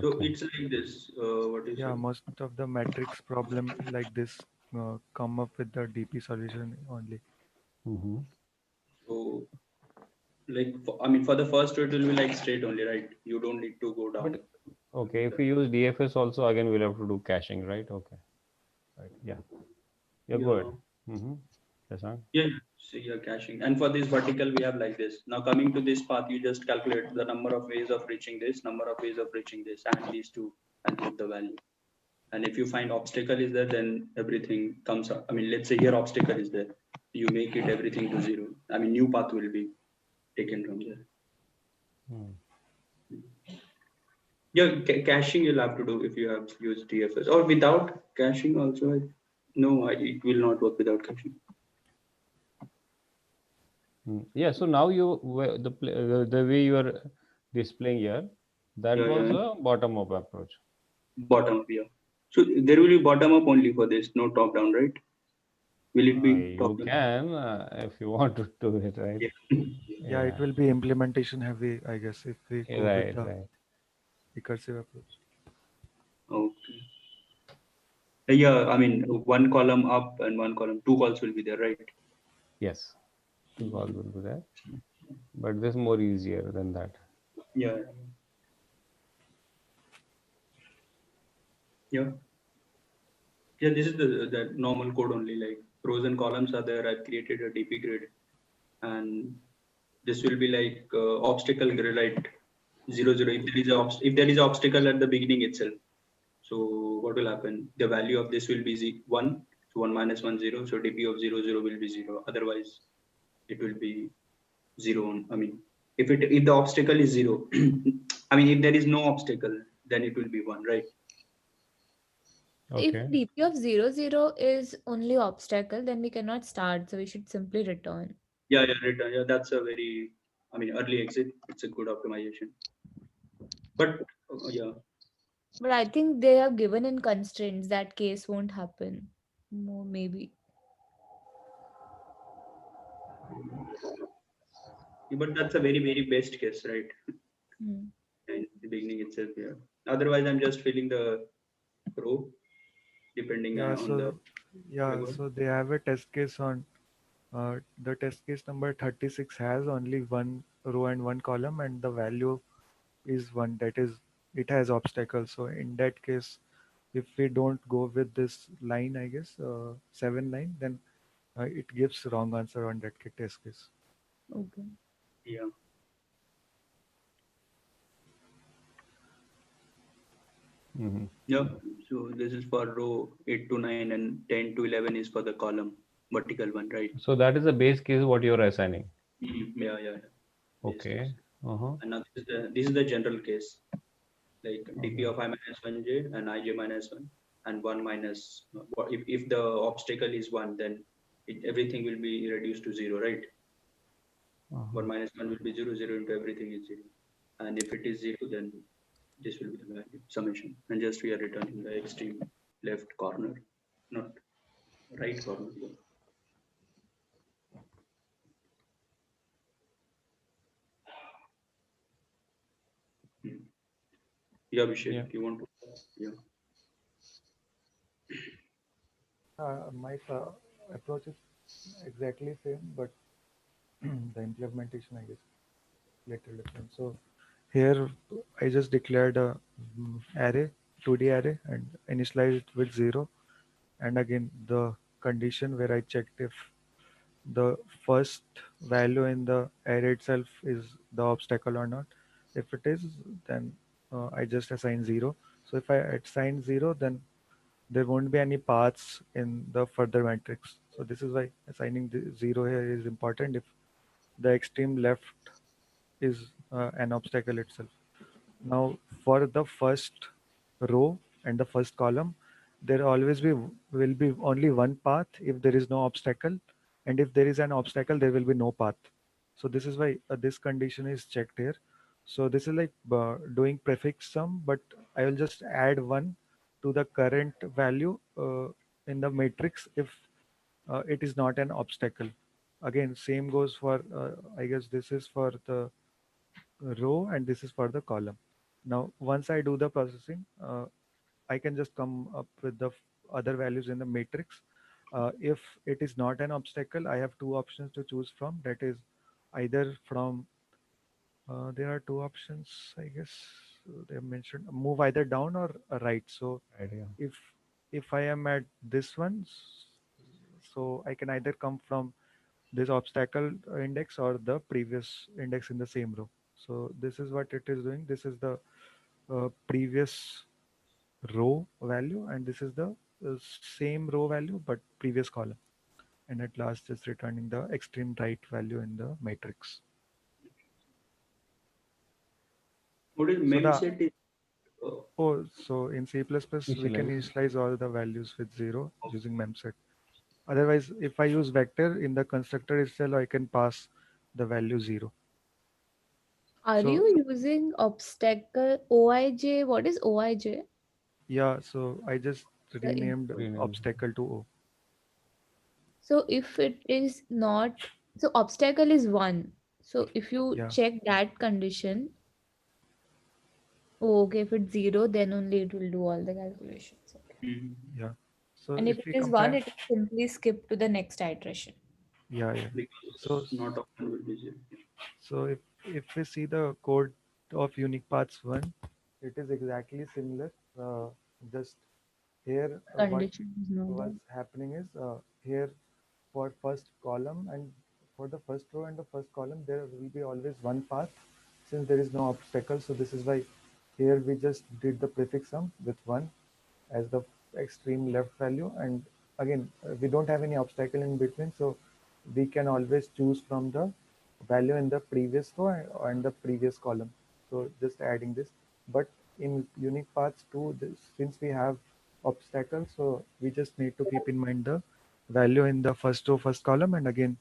So Okay. it's like this. What is Yeah, it? most of the matrix problem like this come up with the DP solution only. Mm-hmm. So like I mean, for the first two, it will be like straight only, right? You don't need to go down. But okay, if we use DFS also, again we'll have to do caching, right? Okay. Right. Yeah. Yeah, go ahead. Yeah. Mm-hmm. Shashank? Yeah. So you're caching. And for this vertical, we have like this. Now coming to this path, you just calculate the number of ways of reaching this, number of ways of reaching this, and these two, and put the value. And if you find obstacle is there, then everything comes up. I mean, let's say here obstacle is there. You make it everything to zero. I mean, new path will be taken from there. Hmm. Yeah, caching you'll have to do if you have used DFS or without caching also. No, it will not work without caching. Yeah. So now the way you are displaying here, that Yeah, was yeah. a bottom up approach. Bottom up, yeah. So there will be bottom up only for this, no top down, right? Will it be top You down? can if you want to do it, right? Yeah. Yeah, it will be implementation heavy, I guess, if we go with Right, the right. recursive approach. Okay. Yeah, I mean, one column up and one column, two calls will be there, right? Yes. Two calls will be there. But this is more easier than that. Yeah. Yeah. Yeah, this is the normal code only, like rows and columns are there. I've created a DP grid, and this will be like obstacle grid, right? 0, 0. If there is an obstacle at the beginning itself, so what will happen? The value of this will be 1. So 1 minus 1 0. So DP of 0, 0 will be 0. Otherwise, it will be 0. I mean, if the obstacle is 0, I mean, if there is no obstacle, then it will be 1, right? If Okay. DP of 0, 0 is only obstacle, then we cannot start. So we should simply return. Yeah, yeah, return. Yeah, that's a very, I mean, early exit. It's a good optimization. But yeah, But I think they have given in constraints that case won't happen. Maybe. but that's a very, very best case, right? Hmm. In the beginning itself, yeah. Otherwise, I'm just filling the row depending Yeah, on the. so they have a test case on the test case number 36 has only one row and one column, and the value is one. That is, it has obstacles. So in that case, if we don't go with this line, I guess 7 line, then it gives wrong answer on that test case. Okay. Yeah. Mm-hmm. Yeah. So this is for row 8 to 9 and 10 to 11 is for the column, vertical one, right? So that is the base case what you are assigning. Yeah, yeah. Base Okay. case. Uh-huh. And now this is the general case, like DP Okay. of I minus 1j and ij minus 1 and 1 minus, if the obstacle is 1, then everything will be reduced to 0, right? Uh-huh. 1 minus 1 will be 0, 0 into everything is 0. And if it is 0, then this will be the value, summation. And just we are returning the extreme left corner, not right corner. Hmm. Yeah, Abhishek, Yeah. you want to? Yeah. My approach is exactly same, but the implementation, I guess, little different. So here I just declared a array, 2D array, and initialized it with 0. And again, the condition where I checked if the first value in the array itself is the obstacle or not. If it is, then I just assign 0. So if I assign 0, then there won't be any paths in the further matrix. So this is why assigning the 0 here is important if the extreme left is an obstacle itself. Now for the first row and the first column, there always will be only one path if there is no obstacle, and if there is an obstacle, there will be no path. So this is why this condition is checked here. So this is like doing prefix sum, but I will just add 1 to the current value in the matrix if it is not an obstacle. Again, same goes for, I guess this is for the row and this is for the column. Now, once I do the processing, I can just come up with the other values in the matrix. If it is not an obstacle, I have two options to choose from. That is either from, there are two options, I guess they have mentioned, move either down or right. So Right, yeah. if I am at this one, so I can either come from this obstacle index or the previous index in the same row. So this is what it is doing. This is the previous row value, and this is the same row value but previous column. And at last, it's returning the extreme right value in the matrix. What is So memset? so in C++, we can Initialize. initialize all the values with 0 using memset. Otherwise, if I use vector in the constructor itself, I can pass the value 0. Are So you using obstacle OIJ? What is OIJ? yeah, so I just The in- renamed Rename. obstacle to O. So if it is not, so obstacle is 1. So if you Yeah, check that condition, oh, okay, if it's 0, then only it will do all the calculations. Okay. Mhm. yeah. So And if if it we is 1, compare, it will simply skip to the next iteration. yeah. So Because not often will be zero. so if we see the code of unique paths 1, it is exactly similar. Just here, what Condition is not was there. happening is here for first column and for the first row and the first column, there will be always one path since there is no obstacle. So this is why here we just did the prefix sum with 1 as the extreme left value. And again, we don't have any obstacle in between. So we can always choose from the value in the previous row and the previous column. So just adding this. But in unique paths too, since we have obstacles, so we just need to keep in mind the value in the first row, first column, and again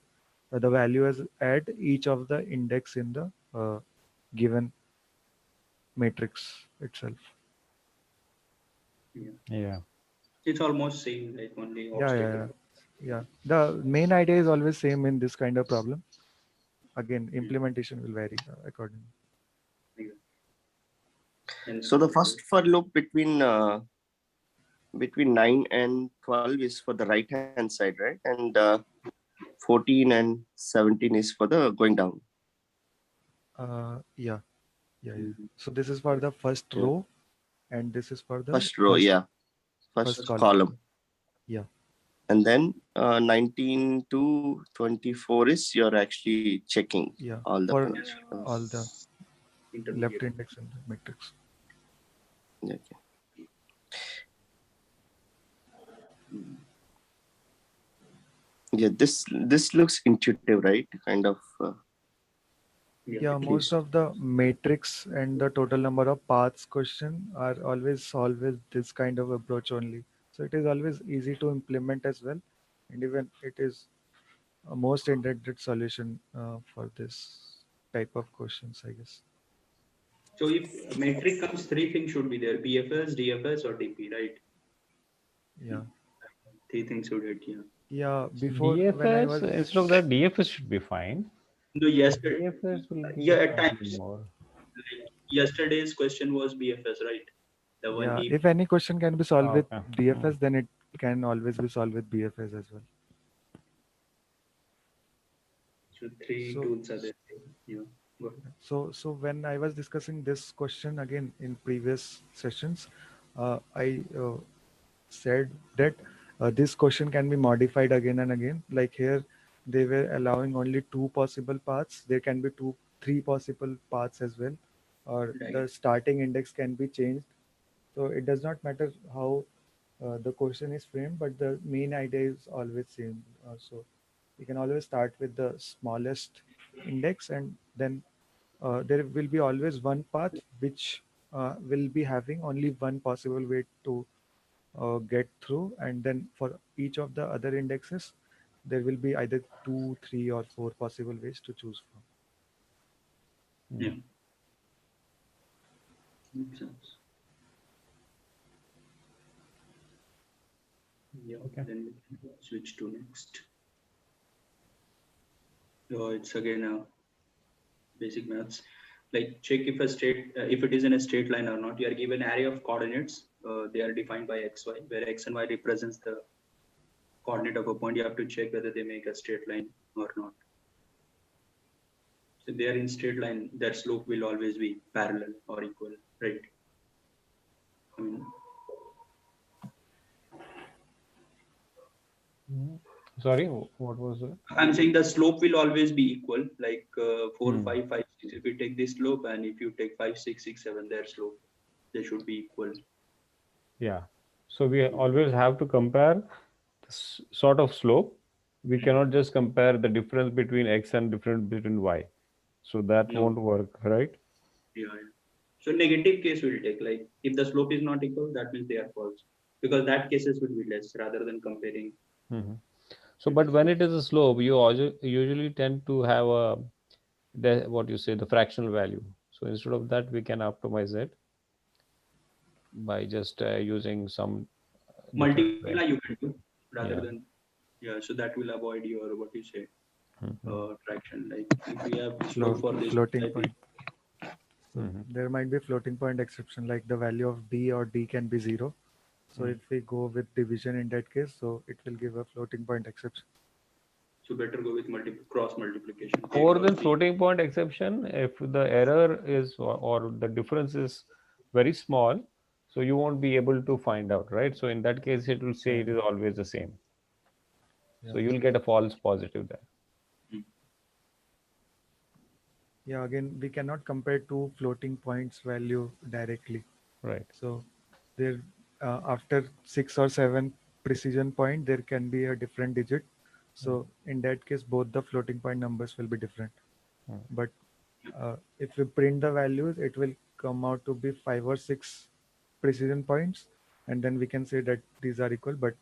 the value is at each of the index in the given matrix itself. Yeah. Yeah. It's almost same, like only Yeah, obstacle. yeah. The main idea is always same in this kind of problem. Again, implementation will vary accordingly. And So the first for loop between 9 and 12 is for the right hand side, right? And 14 and 17 is for the going down. Yeah. Mhm. So this is for the first Yeah. row, and this is for the First row, yeah. first First column. column. Yeah. And then 19 to 24 is you're actually checking Yeah. all the For conditions. all the left Intermediate. index in the matrix. Okay. Yeah, this looks intuitive, right? Kind of. Yeah, At most least. of the matrix and the total number of paths question are always solved with this kind of approach only. So it is always easy to implement as well. And even it is a most intended solution for this type of questions, I guess. So if metric comes, three things should be there: BFS, DFS, or DP, right? Yeah. Three things should it, yeah. Yeah, So before when I DFS, was, instead of that, DFS should be fine. No, yesterday, DFS will yeah, be at something times. more. Like yesterday's question was BFS, right? The one yeah, he. if any question can be solved with Okay. DFS, then it can always be solved with BFS as well. So three So, tools are there. Yeah. Go ahead. so when I was discussing this question again in previous sessions, I said that this question can be modified again and again. Like here, they were allowing only two possible paths. There can be three possible paths as well. or Right. the starting index can be changed. So it does not matter how the question is framed, but the main idea is always same. So you can always start with the smallest index, and then there will be always one path which will be having only one possible way to get through, and then for each of the other indexes there will be either 2, 3 or 4 possible ways to choose from. Yeah. Makes sense. Yeah. Okay. Then we can switch to next. It's again a basic maths. Like check if a state, if it is in a straight line or not. You are given array of coordinates. They are defined by x, y, where x and y represents the coordinate of a point. You have to check whether they make a straight line or not. So they are in straight line, their slope will always be parallel or equal, right? I mean, Sorry, what was it? I'm saying the slope will always be equal, like 4, Hmm. 5, 5, 6. If you take this slope and if you take 5, 6, 6, 7, their slope, they should be equal. Yeah. So we always have to compare this sort of slope. We cannot just compare the difference between x and difference between y. So that No. won't work, right? Yeah. So negative case will take, like if the slope is not equal, that means they are false, because that cases will be less rather than comparing. Mhm. So, but when it is a slope, you usually tend to have what you say, the fractional value. So instead of that, we can optimize it by just using some different way. Multiply you can do rather Yeah. than, yeah. So that will avoid your, what you say, Mhm. traction. Like if we have slope for this, Floating type, point. So Mhm. there might be floating point exception, like the value of d or d can be 0. So Mhm. if we go with division in that case, so it will give a floating point exception. so better go with cross multiplication. A More cross than B. floating point exception, if the error is or the difference is very small, so you won't be able to find out, right? So in that case, it will say it is always the same. So Yeah. you'll get a false positive there. Yeah, again, we cannot compare two floating points value directly. Right. So there, after 6 or 7 precision point, there can be a different digit. So in that case, both the floating point numbers will be different. But if we print the values, it will come out to be 5 or 6 precision points, and then we can say that these are equal, but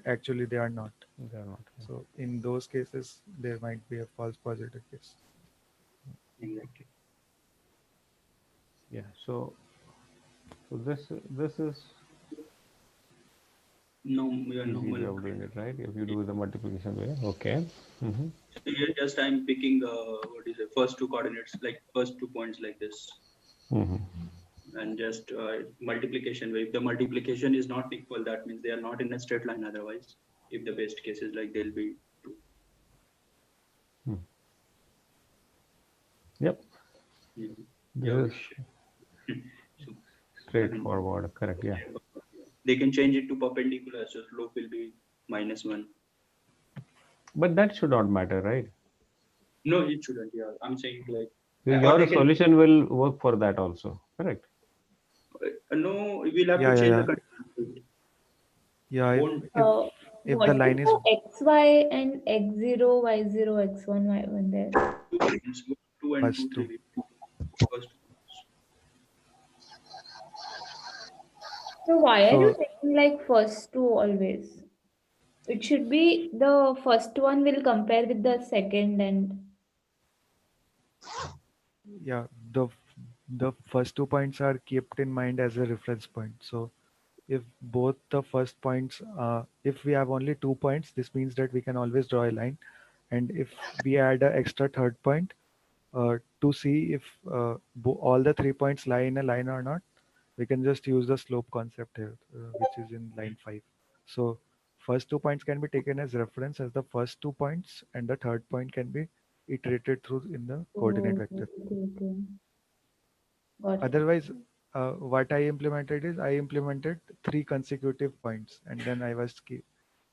actually they are not. They are not. So in those cases, there might be a false positive case. Exactly. Yeah. So this is No, we are easy way normal. of doing it, right? If you do the multiplication way. Okay. Mm-hmm. So here just I'm picking what is the first two coordinates, like first 2 points like this, Mm-hmm. and just multiplication way. If the multiplication is not equal, that means they are not in a straight line. Otherwise, if the best case is like they'll be 2. Yep. Yeah. This Yeah, is so, straightforward. Correct. Yeah. they can change it to perpendicular, so slope will be -1. But that should not matter, right? No, it shouldn't. Yeah, I'm saying like, or Your they can. solution will work for that also. Correct. No, we'll have Yeah, to yeah, change yeah. the condition. Yeah, Won't. if What the is line is the xy and x0, y0, x1, y1 there? 2 and 2, first 2. 3. First. So why are you So taking like first two always? It should be the first one will compare with the second and yeah, the first 2 points are kept in mind as a reference point. So if both the first points, if we have only 2 points, this means that we can always draw a line. And if we add an extra third point to see if all the 3 points lie in a line or not, we can just use the slope concept here, which is in line 5. So first 2 points can be taken as reference as the first 2 points, and the third point can be iterated through in the coordinate oh, vector. okay. Got it. Otherwise, what I implemented is I implemented 3 consecutive points, and then I was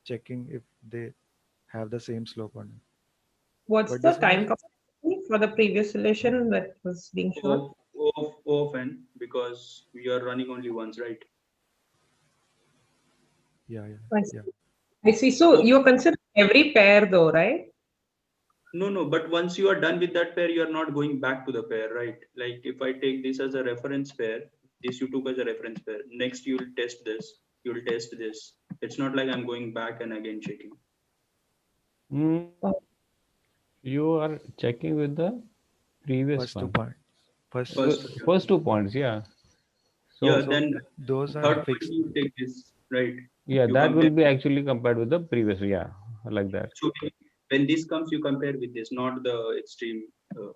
checking if they have the same slope or not. What's But the this was time complexity for the previous solution that was being shown? O of n because we are running only once, right? Yeah. I see. So you're considering every pair though, right? No, but once you are done with that pair, you are not going back to the pair, right? Like if I take this as a reference pair, this you took as a reference pair. Next, you'll test this. You'll test this. It's not like I'm going back and again checking. You are checking with the previous First 2 one. points. First 2 points, yeah. So, Yeah, then Those are third point fixed. you take this, right? yeah, You that will compare. be actually compared with the previous, yeah, like that. So when this comes, you compare with this, not the extreme.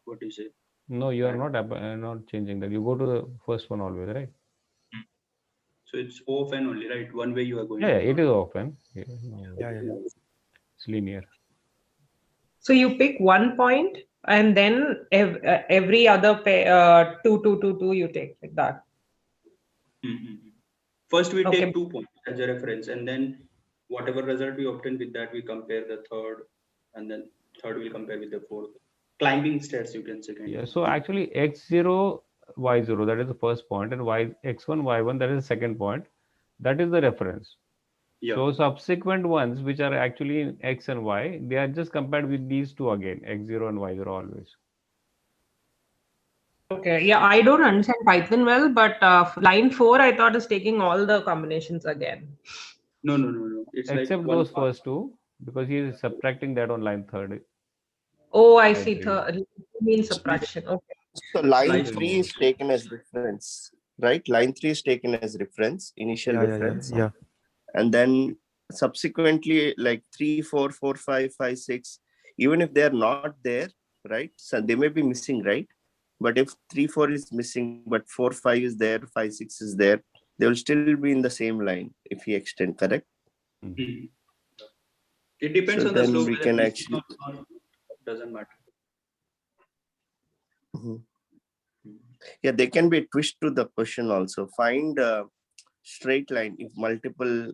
What do you say? No, you are not changing that. You go to the first one always, right? So it's O of n only, right? One way you are going. Yeah, it is often. Yeah, Yeah. it's linear. So you pick 1 point and then every other pair, 2 you take like that. First, we Okay. take 2 points as a reference, and then whatever result we obtain with that, we compare the third, and then third we'll compare with the fourth. Climbing stairs, you can say. Yeah, so actually x0, y0, that is the first point, and x1, y1, that is the second point. That is the reference. Yeah. So subsequent ones, which are actually in x and y, they are just compared with these two again, x0 and y0 always. Okay. Yeah, I don't understand Python well, but line 4 I thought is taking all the combinations again. No. It's Except like one those part. first two, because he is subtracting that on line 3rd. Oh, I Line see. 3. Third means subtraction. Okay. So line Line 3 is taken as reference, right? Line 3 is taken as reference, initial reference. Yeah. And then subsequently, like 3, 4, 4, 5, 5, 6, even if they're not there, right? So they may be missing, right? But if 3, 4 is missing, but 4, 5 is there, 5, 6 is there, they will still be in the same line if we extend, correct? It depends So on the then slope. we whether can it's actually- or doesn't matter. Yeah, there can be a twist to the question also. Find a straight line if multiple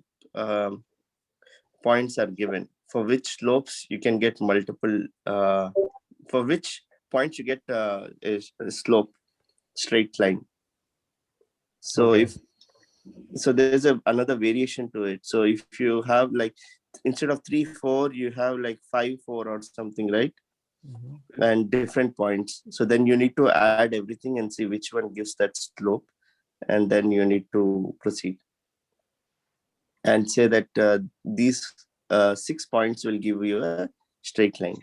points are given. For which slopes you can get multiple, for which points you get a slope, straight line. So Okay. so there's another variation to it. So if you have like, instead of 3, 4, you have like 5, 4 or something, right? And different points. So then you need to add everything and see which one gives that slope. And then you need to proceed and say that these 6 points will give you a straight line.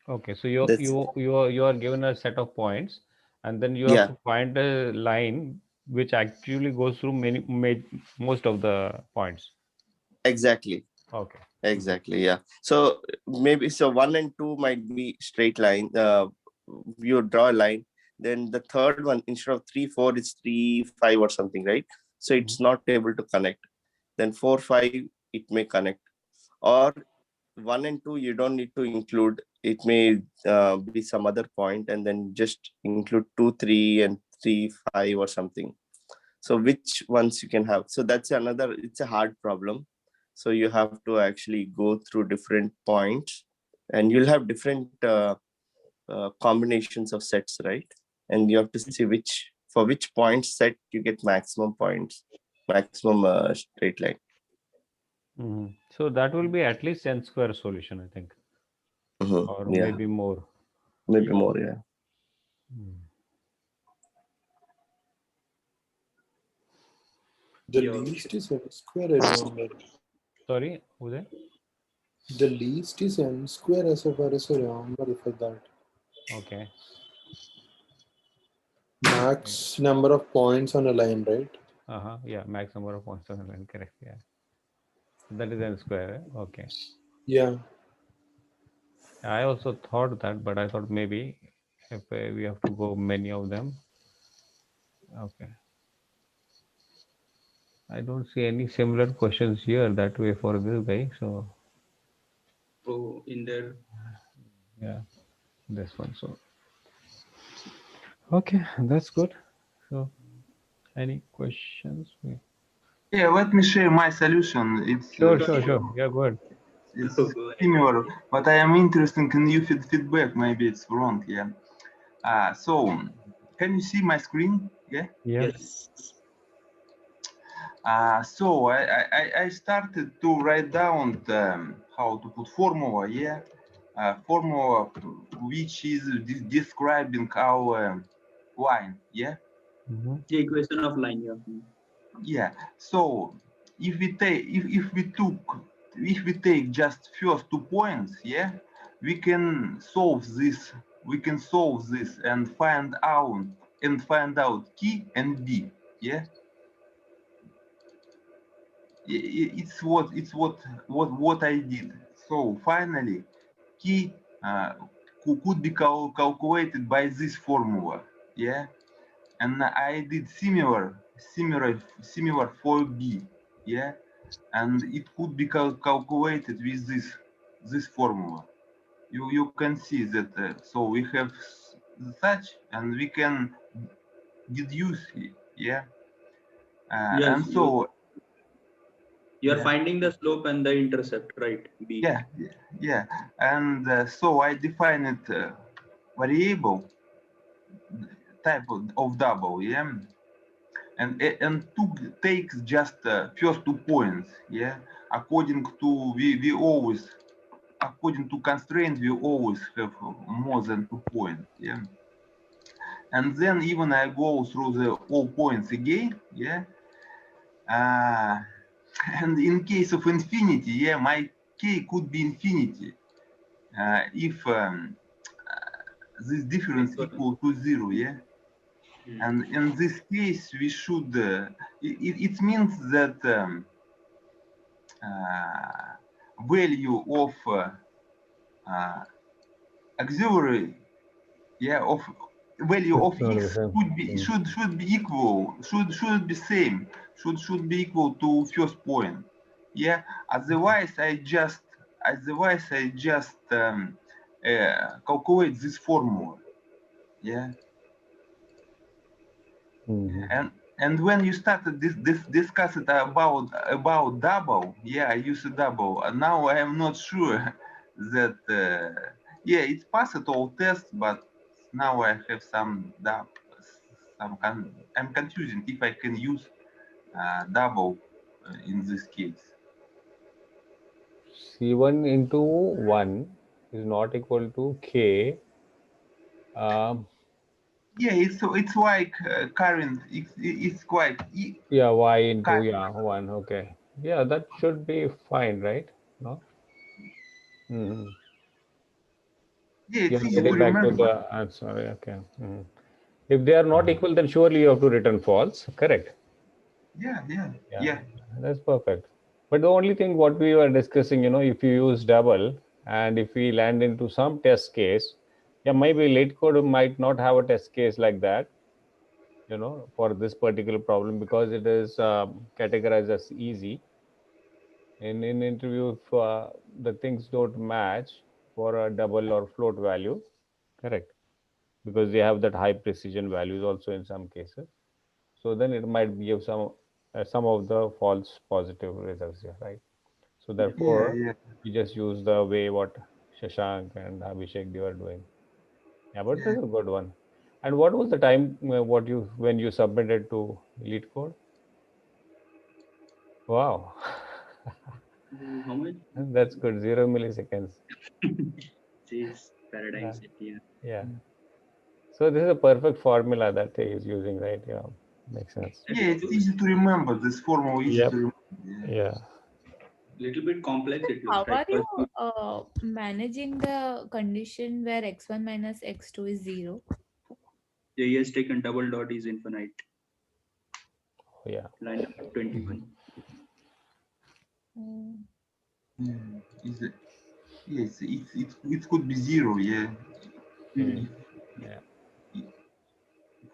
Okay, so That's- you are given a set of points, and then you Yeah. have to find a line which actually goes through most of the points. Exactly. Okay. Exactly. Yeah. So maybe 1 and 2 might be straight line. You draw a line. Then the third one, instead of 3, 4, it's 3, 5 or something, right? So it's not able to connect. Then 4, 5, it may connect. Or 1 and 2, you don't need to include. It may be some other point, and then just include 2, 3, and 3, 5 or something. So which ones you can have? So that's another. It's a hard problem. So you have to actually go through different points, and you'll have different combinations of sets, right? And you have to see for which point set you get maximum points, maximum straight line. So that will be at least n square solution, I think, or Yeah, maybe more. maybe more. Yeah. The least is n square, I remember. Sorry, Uday? The least is n square as far as I remember for that. Okay. Max number of points on a line, right? Yeah, max number of points on the line, correct. Yeah. That is n square. Okay. Yeah. I also thought that, but I thought maybe if we have to go many of them. Okay. I don't see any similar questions here that way for this guy. So Oh, in there. yeah, this one. So okay, that's good. So any questions? Yeah, let me share my solution. It's Sure. Yeah, go ahead. It's similar, but I am interested in your feedback. Maybe it's wrong. Yeah. So can you see my screen? Yeah. Yeah. Yes. So I started to write down how to put formula, yeah, formula which is describing our line, yeah, Mhm. The equation of line. Yeah. yeah. So if we take if we take just first 2 points, yeah, we can solve this. We can solve this and find out key and b, yeah. It's what I did. So finally, key could be calculated by this formula, yeah. And I did similar for B, yeah. And it could be calculated with this formula. You can see that. So we have such, and we can deduce it, yeah. Yes. And so You are yeah. finding the slope and the intercept, right? B. Yeah, and so I define it variable type of double, yeah, and takes just first 2 points, yeah. According to we always according to constraint we always have more than 2 points, yeah. And then even I go through the all points again, yeah. And in case of infinity, yeah, my k could be infinity. If this difference equal to 0, yeah. And in this case, we should, it means that value of auxiliary, yeah, of value of x should be equal, should be same, should be equal to first point, yeah. Otherwise, I just calculate this formula, yeah. And when you started discuss it about double, yeah, I use a double. And now I am not sure that yeah, it's passed all tests, but now I have some I'm confusing if I can use double in this case. C1 into 1 is not equal to K. Yeah, it's like current. It's quite Yeah, Y into, yeah, 1. Okay. Yeah, that should be fine, right? No? Mm-hmm. yeah, it's You're easy to getting back to remember. the answer. Okay. Mhm. If they are not equal, then surely you have to return false. Correct. Yeah. That's perfect. But the only thing what we were discussing, if you use double and if we land into some test case, yeah, maybe late code might not have a test case like that, for this particular problem because it is categorized as easy. In interview, if the things don't match for a double or float value, correct, because they have that high precision values also in some cases. So then it might give some of the false positive results here, right? So therefore, Yeah. you just use the way what Shashank and Abhishek they were doing. Yeah, but this is a good one. And what was the time when you submitted to lead code? Wow, How much? that's good. 0 milliseconds. This paradigm Yeah. set. Yeah. Yeah. So this is a perfect formula that he is using, right? Yeah, makes sense. Yeah, it's easy to remember. This formula easy Yep. to remember. Yeah. Little bit complex it How looks like. are you managing the condition where x1 minus x2 is 0? He has taken double dot is infinite. Yeah. Line number 21. Is it? Yes, it could be 0. Yeah. Yeah.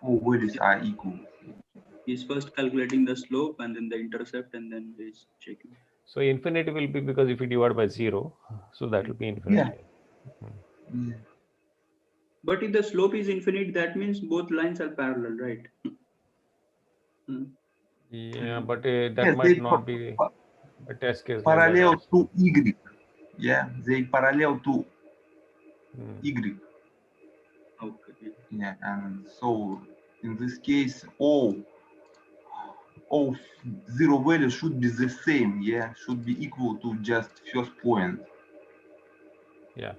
All values are equal. He's first calculating the slope and then the intercept and then he's checking. So infinity will be because if you divide by 0, so that will be infinity. Yeah. But if the slope is infinite, that means both lines are parallel, right? Yeah, but that Yes, might they not be a test case like that parallel also. to y. Yeah, they parallel to y. Okay. Yeah, and so in this case, all of zero value should be the same. Yeah, should be equal to just first point. Yeah.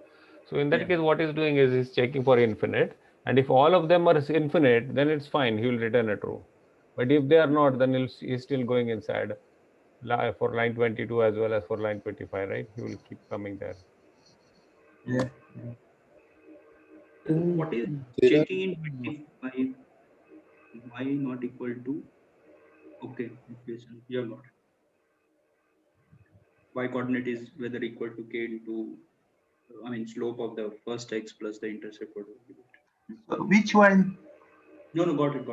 So in that Yeah. case, what he's doing is he's checking for infinite, and if all of them are infinite, then it's fine. He will return a true. But if they are not, then he's still going inside for line 22 as well as for line 25, right? He will keep coming there. Yeah. So what is There are checking in 25? Y not equal to, okay, equation. Yeah, got it. Y coordinate is whether equal to k into, I mean, slope of the first x plus the intercept. Which one? No, got it.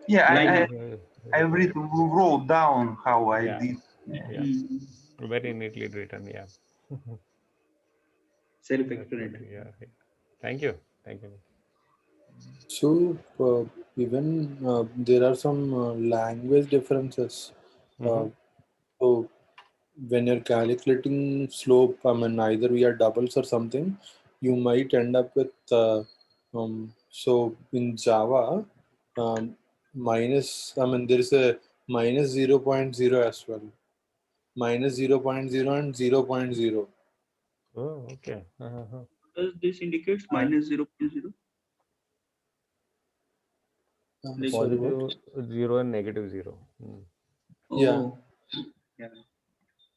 Yeah, Line. I wrote down how I Yeah. did. Yeah. Very neatly written. Yeah. Self-explanatory. Yeah. Thank you. so even there are some language differences. Mhm. So when you're calculating slope, I mean either we are doubles or something, you might end up with so in Java minus. I mean there is a minus 0.0 as well, minus 0.0 and 0.0. Oh, okay. Uh-huh. Does this indicates minus 0.0? Like, Sorry, what? Positive 0 and negative 0. Yeah, oh, yeah.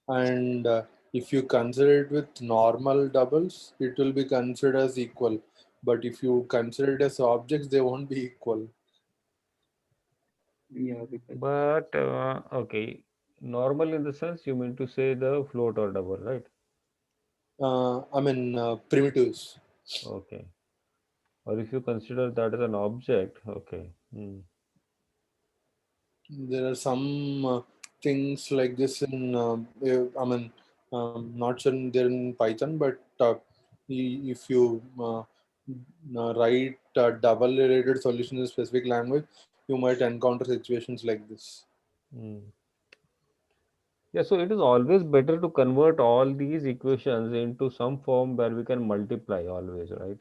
and if you consider it with normal doubles, it will be considered as equal. But if you consider it as objects, they won't be equal. Yeah, because But okay, normal in the sense you mean to say the float or double, right? I mean primitives. Okay. Or if you consider that as an object, okay. There are some things like this in. I mean, not sure they're in Python, but if you write a double-related solution in a specific language, you might encounter situations like this. Mm. Yeah, so it is always better to convert all these equations into some form where we can multiply always, right?